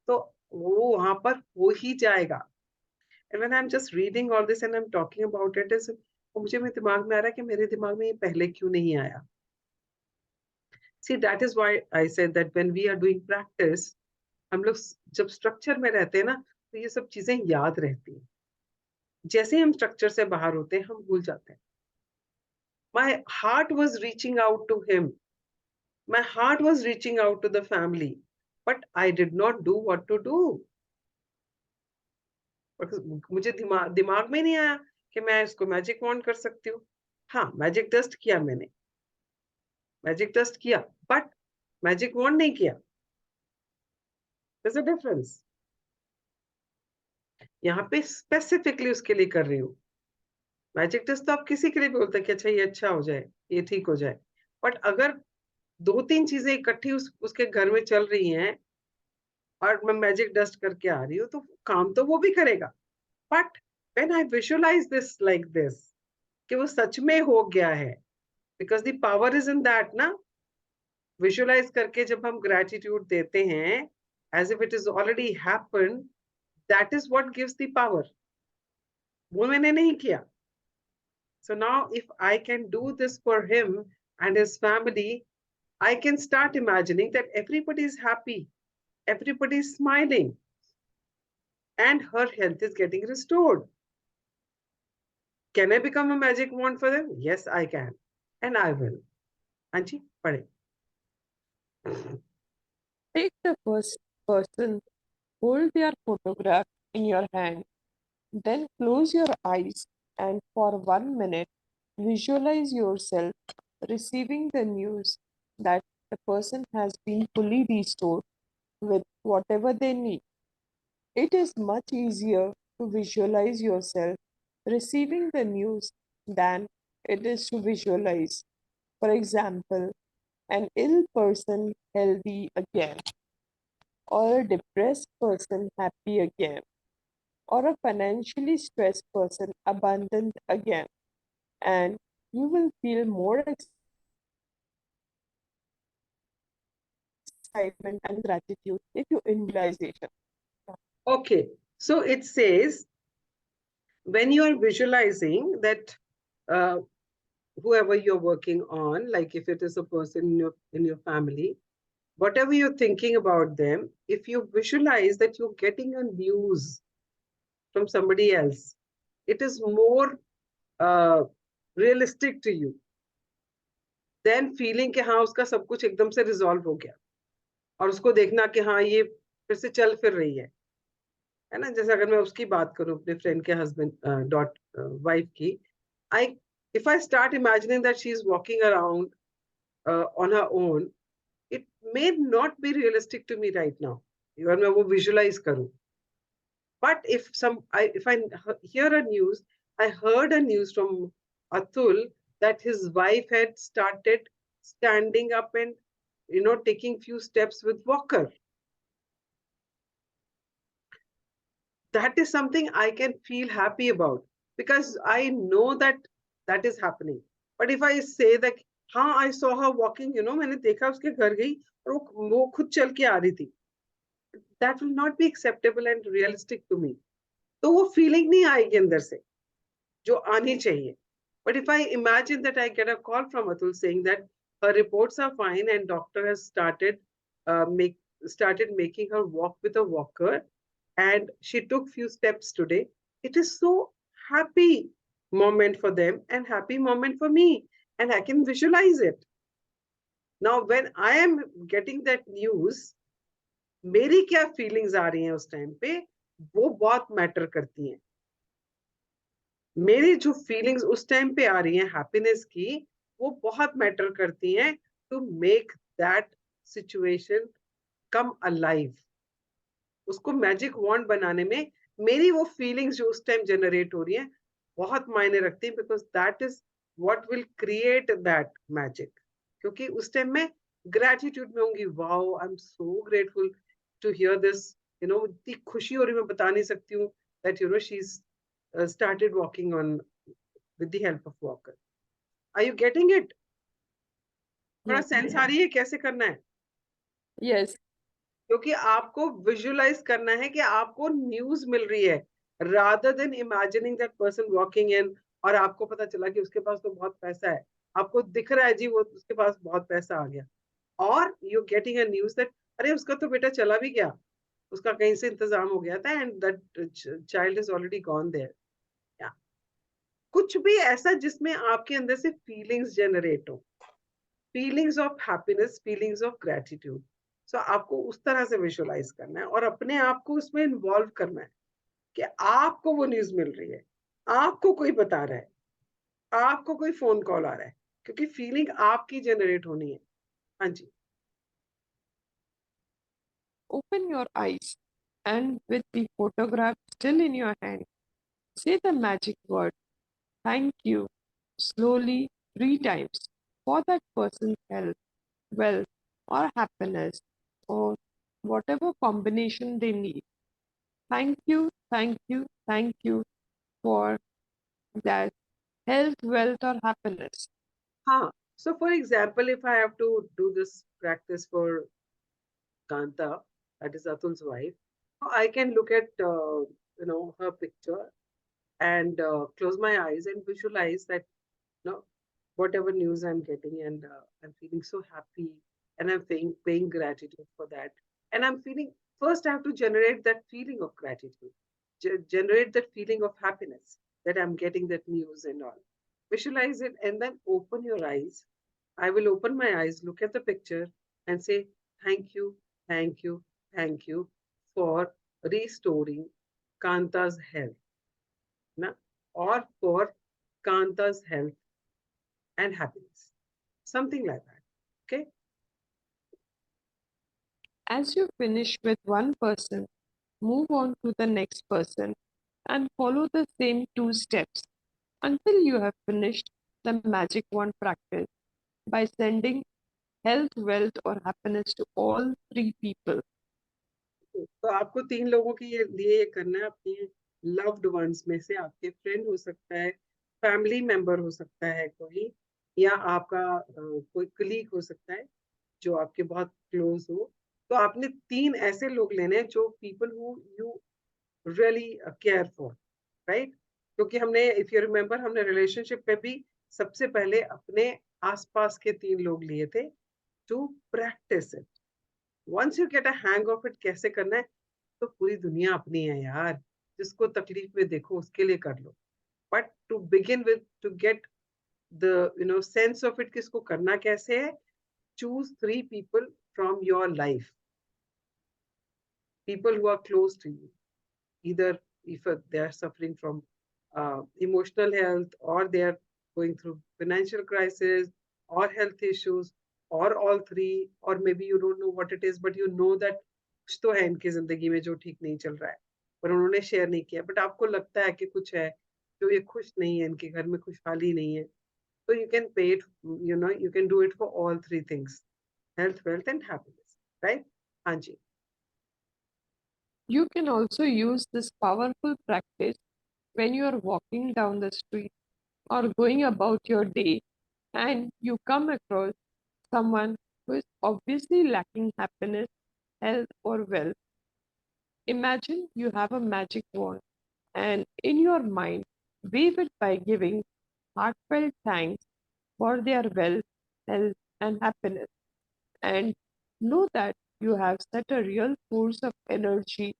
तो वो वहां पर हो ही जाएगा. And when I am just reading all this and I am talking about it is, मुझे मेरे दिमाग में आ रहा है कि मेरे दिमाग में ये पहले क्यों नहीं आया. See that is why I said that when we are doing practice, हम लोग जब स्ट्रक्चर में रहते हैं ना, तो ये सब चीजें याद रहती हैं. जैसे ही हम स्ट्रक्चर से बाहर होते हैं, हम भूल जाते हैं. My heart was reaching out to him. My heart was reaching out to the family, but I did not do what to do. मुझे दिमाग में नहीं आया कि मैं इसको मैजिक वॉन्ड कर सकती हूँ. हाँ, मैजिक डस्ट किया मैंने, मैजिक डस्ट किया, बट मैजिक वॉन्ड नहीं किया. There's a difference. यहाँ पे स्पेसिफिकली उसके लिए कर रही हूँ. मैजिक डस्ट तो आप किसी के लिए भी बोलते हैं कि अच्छा ये अच्छा हो जाए, ये ठीक हो जाए. बट अगर 2-3 चीजें इकट्ठी उसके घर में चल रही हैं और मैं मैजिक डस्ट करके आ रही हूँ, तो काम तो वो भी करेगा. But when I visualise this like this, कि वो सच में हो गया है, because the power is in that ना. विजुअलाइज करके जब हम ग्रेटिट्यूड देते हैं as if it is already happen, that is what gives the power. वो मैंने नहीं किया. So now if I can do this for him and his family, I can start imagining that everybody is happy, everybody is smiling, and her health is getting restored. Can I become a magic wand for them? Yes, I can. And I will. Anji, pade. Take the first person, hold their photograph in your hand, then close your eyes and for 1 minute visualize yourself receiving the news that the person has been fully restored with whatever they need. It is much easier to visualize yourself receiving the news than it is to visualize, for example, an ill person healthy again, or a depressed person happy again, or a financially stressed person abundant again. And you will feel more excitement and gratitude if you visualization. Okay. So it says, when you are visualizing that whoever you're working on, like if it is a person in your family, whatever you're thinking about them, if you visualize that you're getting a news from somebody else, it is more realistic to you than feeling कि हाँ उसका सब कुछ एकदम से resolve हो गया और उसको देखना कि हाँ ये फिर से चल फिर रही है ना. जैसे अगर मैं उसकी बात करूं, अपने फ्रेंड के हस्बैंड वाइफ की, I if I start imagining that she's walking around on her own, it may not be realistic to me right now. अगर मैं वो visualize करूं. But if I hear a news, I heard a news from Atul that his wife had started standing up and taking few steps with walker. That is something I can feel happy about because I know that that is happening. But if I say that, हाँ, I saw her walking, मैंने देखा उसके घर गई और वो खुद चल के आ रही थी, that will not be acceptable and realistic to me. तो वो feeling नहीं आएगी अंदर से जो आनी चाहिए. But if I imagine that I get a call from Atul saying that her reports are fine and doctor has started making her walk with a walker, and she took few steps today, it is so happy moment for them and happy moment for me, and I can visualize it. Now when I am getting that news, मेरी क्या feelings आ रही हैं उस time पे, वो बहुत matter करती हैं। मेरी जो फीलिंग्स उस टाइम पे आ रही हैं हैप्पीनेस की, वो बहुत मैटर करती हैं to make that situation come alive. उसको मैजिक वॉन्ड बनाने में मेरी वो फीलिंग्स जो उस टाइम जनरेट हो रही हैं बहुत मायने रखती हैं, because that is what will create that magic. क्योंकि उस टाइम में ग्रेटिट्यूड में होंगी, wow I am so grateful to hear this, you know, इतनी खुशी हो रही, मैं बता नहीं सकती हूँ that you know she started walking on with the help of walker. Are you getting it? थोड़ा Yes. सेंस आ रही है कैसे करना है? Yes. क्योंकि आपको विजुअलाइज करना है कि आपको न्यूज मिल रही है, rather than imagining that person walking in और आपको पता चला कि उसके पास तो बहुत पैसा है, आपको दिख रहा है जी वो उसके पास बहुत पैसा आ गया, और you getting a news that अरे उसका तो बेटा चला भी गया, उसका कहीं से इंतजाम हो गया था and that child is already gone there. या कुछ भी ऐसा जिसमें आपके अंदर से फीलिंग्स जनरेट हो, feelings of happiness, feelings of gratitude. So आपको उस तरह से विजुअलाइज करना है और अपने आप को उसमें इन्वॉल्व करना है कि आपको वो न्यूज मिल रही है, आपको कोई बता रहा है, आपको कोई फोन कॉल आ रहा है, क्योंकि फीलिंग आपकी जनरेट होनी है। हाँ जी। Open your eyes and with the photograph still in your hand, say the magic word, thank you, slowly 3 times for that person's health, wealth, or happiness, or whatever combination they need. Thank you, thank you, thank you for that health, wealth, or happiness. हाँ, so for example, if I have to do this practice for Kanta, that is Atul's wife, I can look at you know, her picture and close my eyes and visualize that, you know, whatever news I'm getting, and I'm feeling so happy, and I'm paying gratitude for that, and I'm feeling, first I have to generate that feeling of gratitude, generate that feeling of happiness that I'm getting that news and all. Visualize it and then open your eyes. I will open my eyes, look at the picture, and say thank you, thank you, thank you for restoring Kanta's health, na? Or for Kanta's health and happiness. Something like that. Okay? As you finish with one person, move on to the next person and follow the same 2 steps until you have finished the magic wand practice by sending health, wealth, or happiness to all 3 people. तो आपको 3 लोगों के लिए ये करना है, अपने loved ones में से, आपके फ्रेंड हो सकता है, फैमिली मेंबर हो सकता है कोई, या आपका कोई कलीग हो सकता है जो आपके बहुत क्लोज हो। तो आपने 3 ऐसे लोग लेने हैं जो people who you really care for, right? क्योंकि हमने, इफ यू रिमेम्बर, हमने रिलेशनशिप में भी सबसे पहले अपने आसपास के 3 लोग लिए थे to practise it. Once you get a hang of it कैसे करना है, तो पूरी दुनिया अपनी है यार, जिसको तकलीफ में देखो उसके लिए कर लो, but to begin with, to get the you know sense of it, किसको करना कैसे है, choose 3 people from your life, people who are close to you, either if they are suffering from emotional health, or they are going through financial crisis or health issues, or all three, or maybe you don't know what it is, but you know that कुछ तो है इनकी जिंदगी में जो ठीक नहीं चल रहा है, पर उन्होंने शेयर नहीं किया, बट आपको लगता है कि कुछ है जो ये खुश नहीं है, इनके घर में खुशहाली नहीं है, तो you can pay it, you know, you can do it for all 3 things: health, wealth, and happiness, right? हाँ जी। You can also use this powerful practice when you are walking down the street or going about your day and you come across someone who is obviously lacking happiness, health, or wealth. Imagine you have a magic wand and in your mind, wave it by giving heartfelt thanks for their wealth, health, and happiness. And know that you have set a real force of energy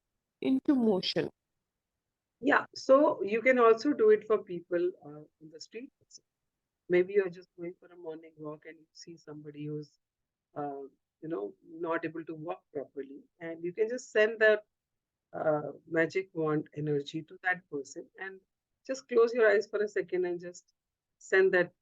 into motion. Yeah, so you can also do it for people in the street. Maybe you're just going for a morning walk and you see somebody who's, uh, you know, not able to walk properly, and you can just send that magic wand energy to that person, and just close your eyes for a second and just send that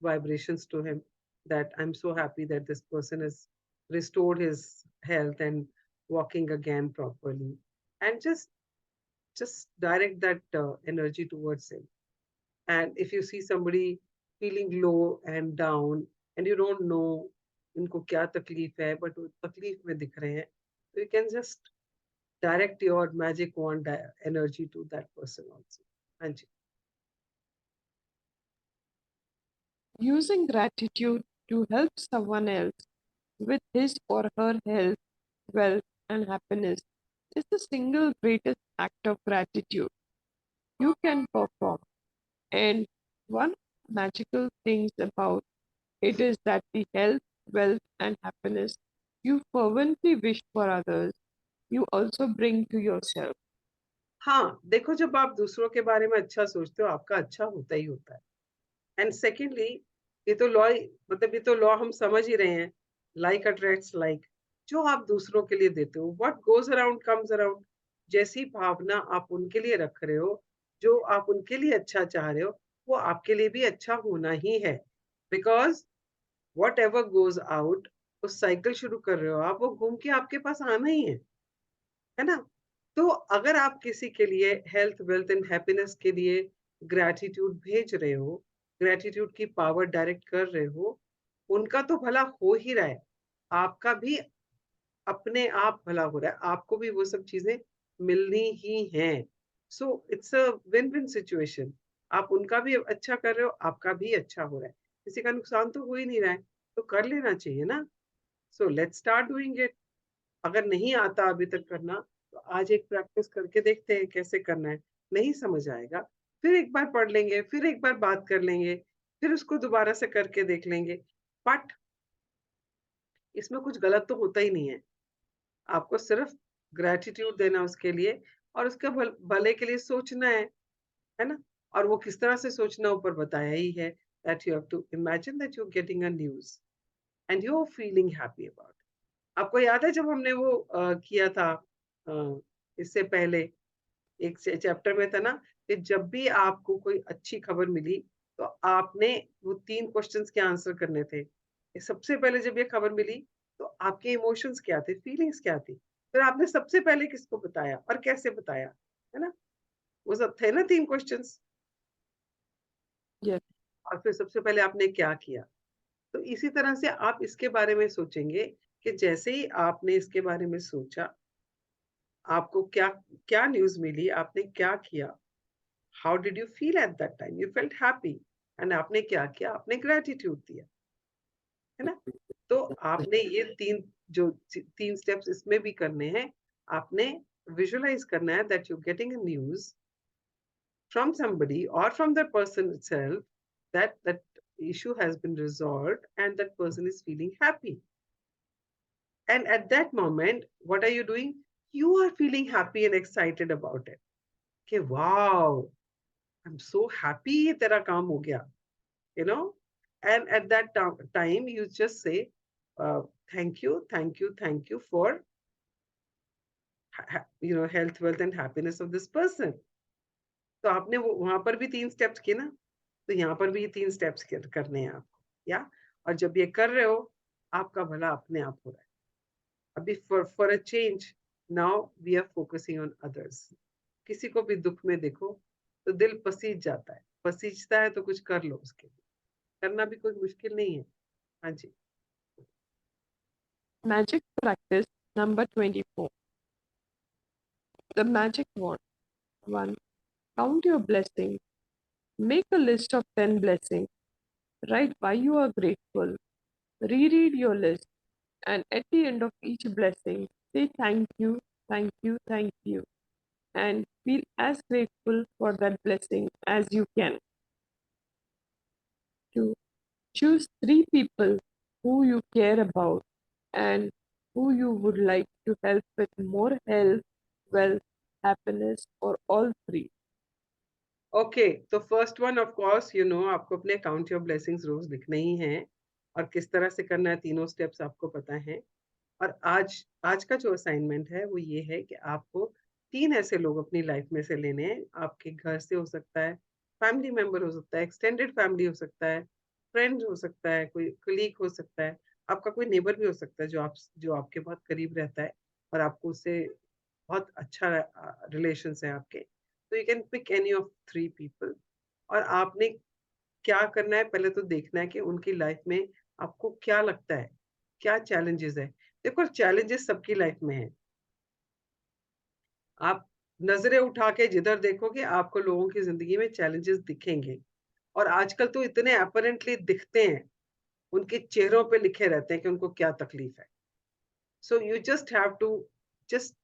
vibrations to him, that I'm so happy that this person has restored his health and walking again properly, and just direct that energy towards him. And if you see somebody feeling low and down and you don't know इनको क्या तकलीफ है, but वो तकलीफ में दिख रहे हैं, तो you can just direct your magic wand energy to that person also. हाँ जी. Using gratitude to help someone else with his or her health, wealth, and happiness is the single greatest act of gratitude you can perform. And one magical things about it is that the health, wealth, and happiness you fervently wish for others, you also bring to yourself. हाँ, देखो, जब आप दूसरों के बारे में अच्छा सोचते हो, आपका अच्छा होता ही होता है. एंड सेकेंडली, ये तो लॉ, मतलब ये तो लॉ हम समझ ही रहे हैं, लाइक अट्रैक्ट्स लाइक. जो आप दूसरों के लिए देते हो, what goes around comes around. जैसी भावना आप उनके लिए रख रहे हो, जो आप उनके लिए अच्छा चाह रहे हो, वो आपके लिए भी अच्छा होना ही है. Because what ever goes out, उस साइकिल शुरू कर रहे हो आप, वो घूम के आपके पास आना ही है ना. तो अगर आप किसी के लिए हेल्थ, वेल्थ एंड हैप्पीनेस के लिए ग्रैटिट्यूड भेज रहे हो, ग्रैटिट्यूड की पावर डायरेक्ट कर रहे हो, उनका तो भला हो ही रहा है, आपका भी अपने आप भला हो रहा है, आपको भी वो सब चीजें मिलनी ही हैं. So it's a win win situation. आप उनका भी अच्छा कर रहे हो, आपका भी अच्छा हो रहा है, किसी का नुकसान तो हो ही नहीं रहा है, तो कर लेना चाहिए ना. So let's start doing it. अगर नहीं आता अभी तक करना, तो आज एक प्रैक्टिस करके देखते हैं कैसे करना है. नहीं समझ आएगा, फिर एक बार पढ़ लेंगे, फिर एक बार बात कर लेंगे, फिर उसको दोबारा से करके देख लेंगे. बट इसमें कुछ गलत तो होता ही नहीं है. आपको सिर्फ ग्रेटिट्यूड देना उसके लिए, और उसके भले के लिए सोचना है ना. और वो किस तरह से सोचना ऊपर बताया ही है, that you have to imagine that you're getting a news and you're feeling happy about it. आपको याद है जब हमने वो किया था, इससे पहले एक चैप्टर में था ना, कि जब भी आपको कोई अच्छी खबर मिली, तो आपने वो 3 क्वेश्चंस के आंसर करने थे. सबसे पहले जब ये खबर मिली, तो आपके इमोशंस क्या थे, फीलिंग्स क्या थी, फिर आपने सबसे पहले किसको बताया और कैसे बताया, है ना. वो सब थे ना 3 क्वेश्चंस. Yes. और फिर सबसे पहले आपने क्या किया. तो इसी तरह से आप इसके बारे में सोचेंगे कि जैसे ही आपने इसके बारे में सोचा, आपको क्या क्या न्यूज़ मिली, आपने क्या किया, how did you feel at that time, you felt happy, and आपने क्या किया, आपने ग्रेटिट्यूड दिया, है ना. तो आपने ये 3 स्टेप्स इसमें भी करने हैं. आपने विजुअलाइज करना है that you getting a news from somebody or from the person itself, that that issue has been resolved and that person is feeling happy. And at that moment, what are you doing? You are feeling happy and excited about it. Okay, wow, I'm so happy ye tera kaam ho gaya, you know. And at that time, you just say, thank you, thank you, thank you for health, wealth, and happiness of this person. तो आपने वो वहां पर भी 3 steps किए ना, तो यहाँ पर भी 3 स्टेप्स करने हैं आपको, या. और जब ये कर रहे हो, आपका भला अपने आप हो रहा है. अभी for a change, now we are focusing on others. किसी को भी दुख में देखो, तो दिल पसीज जाता है, पसीजता है तो कुछ कर लो उसके लिए. करना भी कोई मुश्किल नहीं है. हाँ जी. Magic practice number 24. The magic wand. 1. Count your blessings. Make a list of 10 blessings. Write why you are grateful. Reread your list. And at the end of each blessing, say thank you, thank you, thank you. And feel as grateful for that blessing as you can. 2. Choose 3 people who you care about and who you would like to help with more health, wealth, happiness, or all 3. Okay, तो first one, of course आपको अपने count your blessings रोज लिखने ही हैं, और किस तरह से करना है, तीनों स्टेप्स आपको पता है. और आज का जो असाइनमेंट है वो ये है कि आपको 3 ऐसे लोग अपनी लाइफ में से लेने हैं। आपके घर से हो सकता है, फैमिली मेंबर हो सकता है, एक्सटेंडेड फैमिली हो सकता है, फ्रेंड हो सकता है, कोई कलीग हो सकता है, आपका कोई नेबर भी हो सकता है जो आपके बहुत करीब रहता है और आपको उससे बहुत अच्छा रिलेशंस है आपके। तो you can pick any of 3 people और आपने क्या करना है, पहले तो देखना है कि उनकी लाइफ में आपको क्या लगता है, क्या चैलेंजेस है। देखो चैलेंजेस सबकी लाइफ में है। आप नजरें उठा के जिधर देखोगे आपको लोगों की जिंदगी में चैलेंजेस दिखेंगे और आजकल तो इतने अपरेंटली दिखते हैं, उनके चेहरों पे लिखे रहते हैं कि उनको क्या तकलीफ है। So you just have to just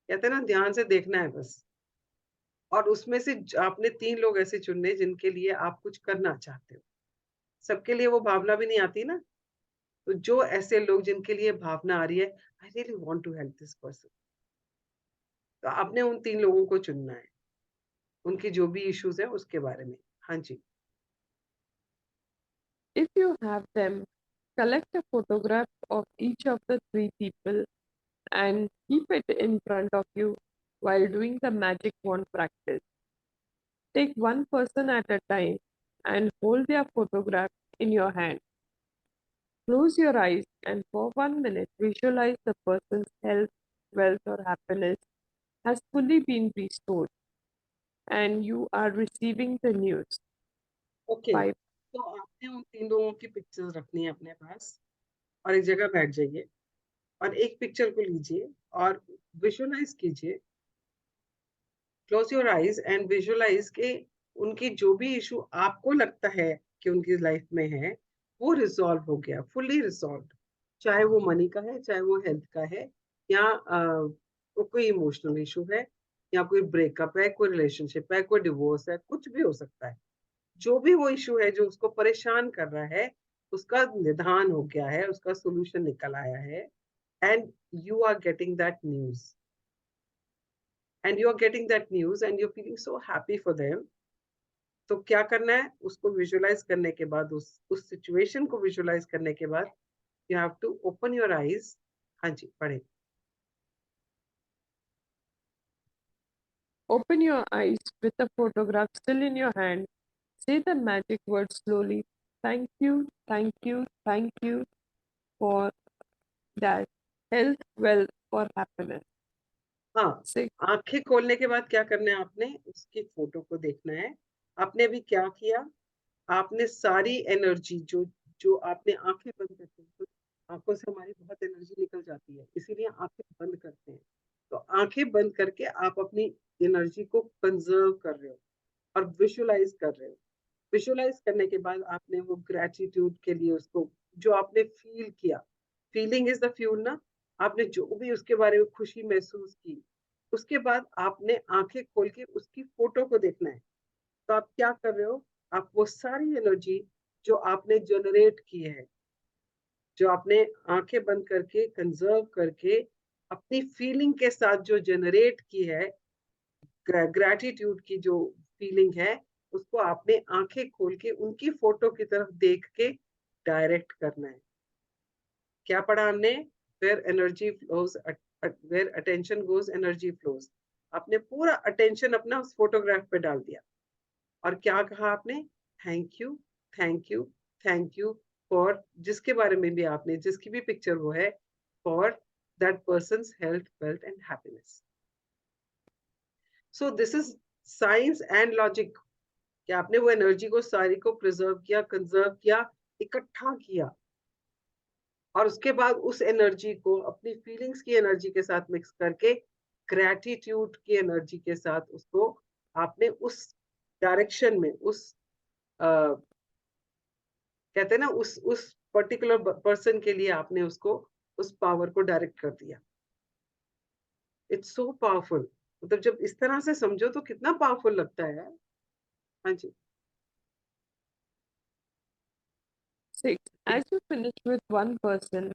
कहते हैं ना ध्यान से देखना है बस। और उसमें से आपने 3 लोग ऐसे चुनने जिनके लिए आप कुछ करना चाहते हो। सबके लिए वो भावना भी नहीं आती ना। तो जो ऐसे लोग जिनके लिए भावना आ रही है, I really want to help this person, तो आपने उन 3 लोगों को चुनना है, उनकी जो भी इश्यूज है उसके बारे में। हाँ जी। If you have them, collect a photograph of each of the three people and keep it in front of you while doing the magic wand practice. Take one person at a time and hold their photograph in your hand. Close your eyes and for 1 minute visualize the person's health, wealth, or happiness has fully been restored and you are receiving the news. Okay, 5. तो आपने उन 3 लोगों की pictures रखनी है अपने पास और एक जगह बैठ जाइए और एक पिक्चर को लीजिए और विजुअलाइज कीजिए। Close your eyes and visualise के उनकी जो भी इशू आपको लगता है कि उनकी लाइफ में है वो रिजॉल्व हो गया, फुल्ली रिजॉल्व। चाहे वो मनी का है, चाहे वो हेल्थ का है, या वो कोई इमोशनल इशू है, या कोई ब्रेकअप है, कोई रिलेशनशिप है, कोई डिवोर्स है, कुछ भी हो सकता है। जो भी वो इशू है जो उसको परेशान कर रहा है, उसका निदान हो गया है, उसका सोल्यूशन निकल आया है। And you are getting that news and you're getting that news and you're feeling so happy for them। तो क्या करना है, उसको विजुअलाइज करने के बाद, उस सिचुएशन को विजुअलाइज करने के बाद you have to open your eyes. हाँ जी, पढ़े। Open your eyes with the photograph still in your hand. Say the magic word slowly. Thank you, thank you, thank you for that health, wealth, or happiness. हाँ, 6. आंखें खोलने के बाद क्या करना है, आपने उसकी फोटो को देखना है। आपने अभी क्या किया, आपने सारी एनर्जी जो जो आपने आंखें बंद करते हैं, तो आंखों से हमारी बहुत एनर्जी निकल जाती है, इसीलिए आंखें बंद करते हैं। तो आंखें बंद करके आप अपनी एनर्जी को कंजर्व कर रहे हो और विजुअलाइज कर रहे हो। विजुअलाइज करने के बाद आपने वो ग्रेटिट्यूड के लिए उसको, जो आपने फील किया, फीलिंग इज द फ्यूल ना, आपने जो भी उसके बारे में खुशी महसूस की, उसके बाद आपने आंखें खोल के उसकी फोटो को देखना है। तो आप क्या कर रहे हो, आप वो सारी एनर्जी जो आपने जनरेट की है, जो आपने आंखें बंद करके कंजर्व करके अपनी फीलिंग के साथ जो जनरेट की है, ग्रेटिट्यूड की जो फीलिंग है, उसको आपने आंखें खोल के उनकी फोटो की तरफ देख के डायरेक्ट करना है। क्या पढ़ा हमने, where energy flows, where attention goes energy flows. आपने पूरा अटेंशन अपना उस फोटोग्राफ पे डाल दिया और क्या कहा आपने, thank you, thank you, thank you for, जिसके बारे में भी आपने, जिसकी भी पिक्चर वो है, for that person's health, wealth and happiness. So this is science and logic, कि आपने वो एनर्जी को सारी को प्रिजर्व किया, कंजर्व किया, इकट्ठा किया और उसके बाद उस एनर्जी को अपनी फीलिंग्स की एनर्जी के साथ मिक्स करके ग्रेटिट्यूड की एनर्जी के साथ उसको आपने उस डायरेक्शन में, उस कहते हैं ना, उस पर्टिकुलर पर्सन के लिए आपने उसको, उस पावर को डायरेक्ट कर दिया। It's so powerful. मतलब जब इस तरह से समझो तो कितना पावरफुल लगता है। हाँ जी। 6. As you finish with one person,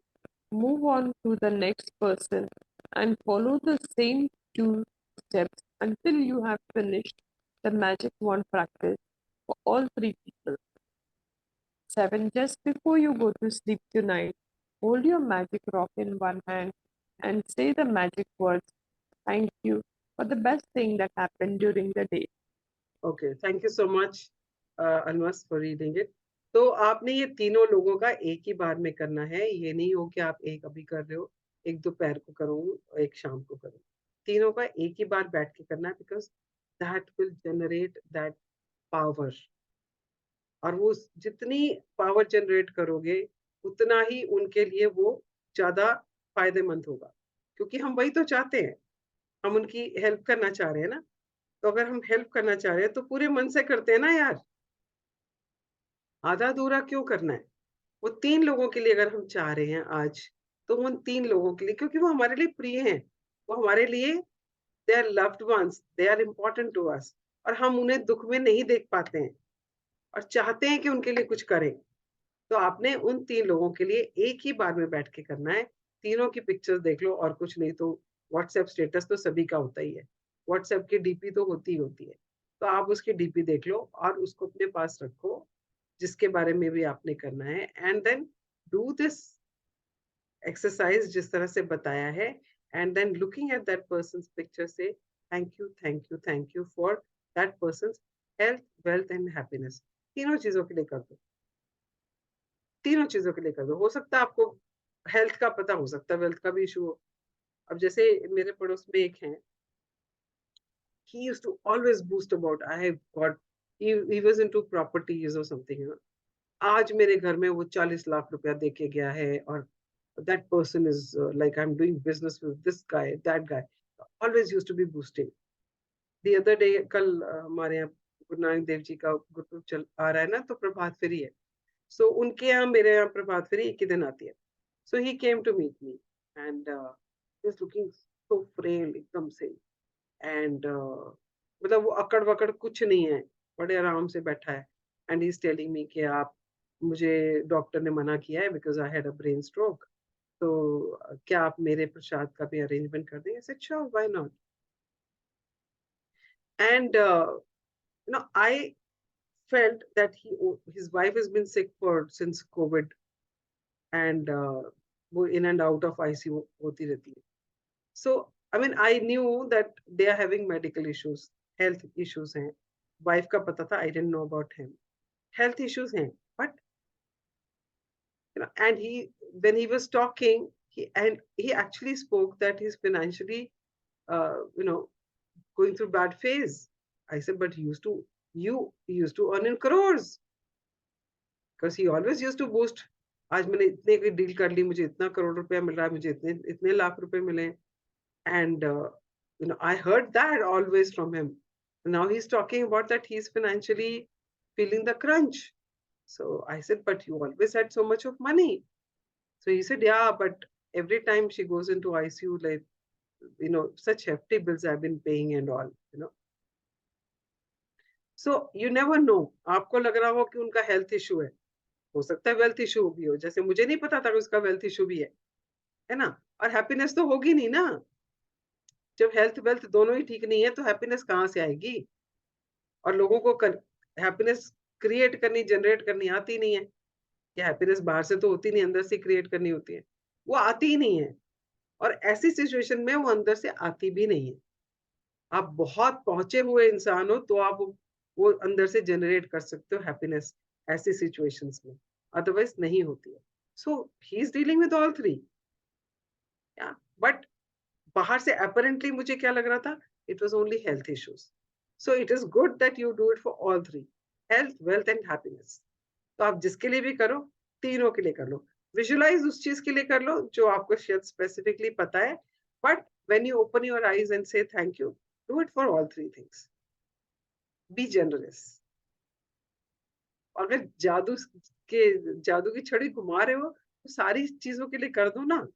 move on to the next person and follow the same 2 steps until you have finished the magic wand practice for all 3 people. 7. Just before you go to sleep tonight, Hold your magic rock in one hand and say the magic words, thank you for the best thing that happened during the day. Okay, thank you so much, Almas, for reading it. तो आपने ये तीनों लोगों का एक ही बार में करना है, ये नहीं हो कि आप एक अभी कर रहे हो, एक दोपहर को करो, एक शाम को करो। तीनों का एक ही बार बैठ के करना है, because that will generate that power. और वो जितनी पावर जनरेट करोगे, उतना ही उनके लिए वो ज्यादा फायदेमंद होगा, क्योंकि हम वही तो चाहते हैं, हम उनकी हेल्प करना चाह रहे हैं ना। तो अगर हम हेल्प करना चाह रहे हैं तो पूरे मन से करते हैं ना यार, आधा अधूरा क्यों करना है। वो तीन लोगों के लिए अगर हम चाह रहे हैं आज, तो उन तीन लोगों के लिए, क्योंकि वो हमारे लिए प्रिय हैं, वो हमारे लिए, they are loved ones, they are important to us, और हम उन्हें दुख में नहीं देख पाते हैं और चाहते हैं कि उनके लिए कुछ करें। तो आपने उन तीन लोगों के लिए एक ही बार में बैठ के करना है। तीनों की पिक्चर्स देख लो, और कुछ नहीं तो व्हाट्सएप स्टेटस तो सभी का होता ही है, व्हाट्सएप की डीपी तो होती ही होती है। तो आप उसकी डीपी देख लो और उसको अपने पास रखो, जिसके बारे में भी आपने करना है, and then do this exercise जिस तरह से बताया है, and then looking at that person's picture से thank you, thank you, thank you for that person's health, wealth and happiness. तीनों चीजों के लिए कर दो, तीनों चीजों के लिए कर दो। हो सकता है आपको हेल्थ का पता, हो सकता है वेल्थ का भी इशू हो। अब जैसे मेरे पड़ोस में एक है, he used to always boast about I have got, he was into properties or something, you know. आज मेरे घर में वो 40 लाख रुपया दे के गया है, और that person is like I'm doing business with this guy, that guy, always used to be boosting. The other day, कल हमारे यहाँ गुरु नानक देव जी का गुरपुरब चल आ रहा है ना, तो प्रभात फेरी है। So उनके यहाँ मेरे यहाँ प्रभात फेरी एक ही दिन आती है। So he came to meet me and he was looking so frail एकदम से, and मतलब वो अकड़ वकड़ कुछ नहीं है, बड़े आराम से बैठा है। And he is telling me कि आप, मुझे डॉक्टर ने मना किया है because I had a brain stroke, तो क्या आप मेरे प्रसाद का भी अरेंजमेंट कर देंगे। I said sure, why not. And you know, I felt that his wife has been sick for since COVID, and वो in and out of ICU होती रहती है। So I mean, I knew that they are having medical issues, health issues हैं। Wife का पता था, I didn't know about him। Health issues हैं, but you know, and he, when he was talking, he actually spoke that he's financially, you know, going through bad phase. I said, but you used to earn in crores, because he always used to boast. आज मैंने इतने की deal कर ली, मुझे इतना करोड़ रुपया मिल रहा है, मुझे इतने इतने लाख रुपए मिले। And you know, I heard that always from him. Now he's talking about that he's financially feeling the crunch. So I said, but you always had so much of money. So he said, yeah, but every time she goes into ICU, like, you know, such hefty bills I've been paying and all, you know. So you never know, आपको लग रहा हो कि उनका health issue हो सकता है wealth issue भी हो, जैसे मुझे नहीं पता था कि उसका वेल्थ इशू भी है ना। और हैप्पीनेस तो होगी नहीं ना, जब हेल्थ वेल्थ दोनों ही ठीक नहीं है तो हैप्पीनेस कहाँ से आएगी। और लोगों को हैप्पीनेस क्रिएट करनी, जनरेट करनी आती नहीं है, कि हैप्पीनेस बाहर से तो होती नहीं, अंदर से क्रिएट करनी होती है, वो आती ही नहीं है। और ऐसी सिचुएशन में वो अंदर से आती भी नहीं है। आप बहुत पहुंचे हुए इंसान हो तो आप वो अंदर से जनरेट कर सकते हो हैप्पीनेस ऐसी सिचुएशंस में, अदरवाइज नहीं होती है। So he is dealing with all three, but बाहर से अपरेंटली मुझे क्या लग रहा था, it was only health issues. So it is good that you do it for all three, health, wealth and happiness. तो आप जिसके लिए भी करो, तीनों के लिए कर लो। विजुअलाइज उस चीज के लिए कर लो जो आपको शायद स्पेसिफिकली पता है, but when you open your eyes and से thank you, do it for all three things. Be generous. अगर जादू की छड़ी घुमा रहे हो तो सारी चीजों के लिए कर दो ना,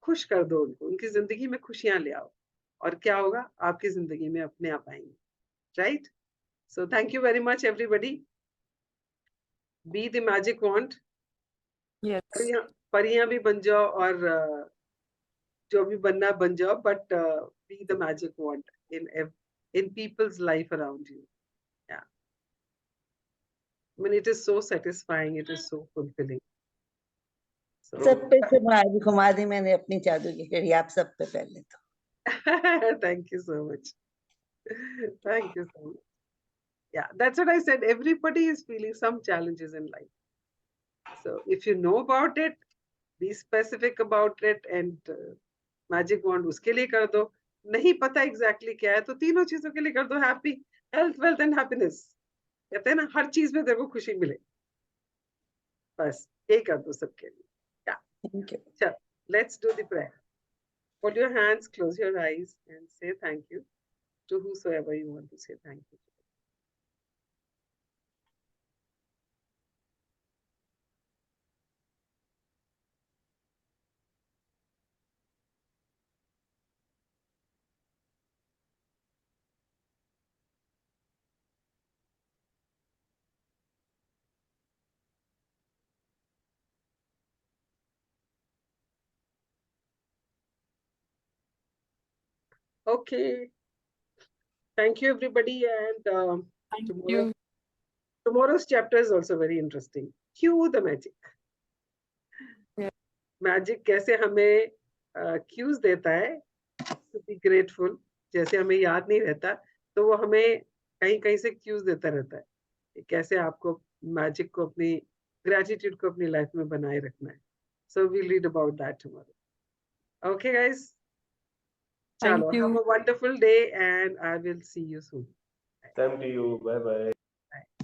खुश कर दो उनको, उनकी जिंदगी में खुशियां ले आओ, और क्या होगा, आपकी जिंदगी में अपने आप आएंगे, right. So thank you very much everybody. Be the magic wand. Yes. परियां भी बन जाओ, और जो भी बनना बन जाओ, but be the magic wand in people's life around you. Yeah, I mean, it is so satisfying, it is so fulfilling. So सब पे से घुमा दी मैंने अपनी जादू की घड़ी आप सब पे पहले तो। thank you so much. Thank you so much. Yeah, that's what I said. Everybody is feeling some challenges in life. So if you know about it, be specific about it and magic wand उसके लिए कर दो. नहीं पता exactly क्या है तो तीनों चीजों के लिए कर दो. Happy, health, wealth and happiness. कहते हैं ना हर चीज में तेरे को खुशी मिले. बस यही कर दो सबके लिए. Yeah. Thank you. चल, let's do the prayer. Hold your hands, close your eyes and say thank you to whosoever you want to say thank you. Okay. Thank you, everybody. And Thank tomorrow, you. tomorrow's chapter is also very interesting. Cue the magic. Yeah. Magic कैसे हमें cues देता है to be grateful. जैसे हमें याद नहीं रहता तो वो हमें कहीं कहीं से cues देता रहता है कि कैसे आपको magic को अपनी gratitude को अपनी life में बनाए रखना है. So we'll read about that tomorrow. Okay, guys. Thank Chalo, you. have a wonderful day and I will see you soon. Same to you. Bye bye. Bye.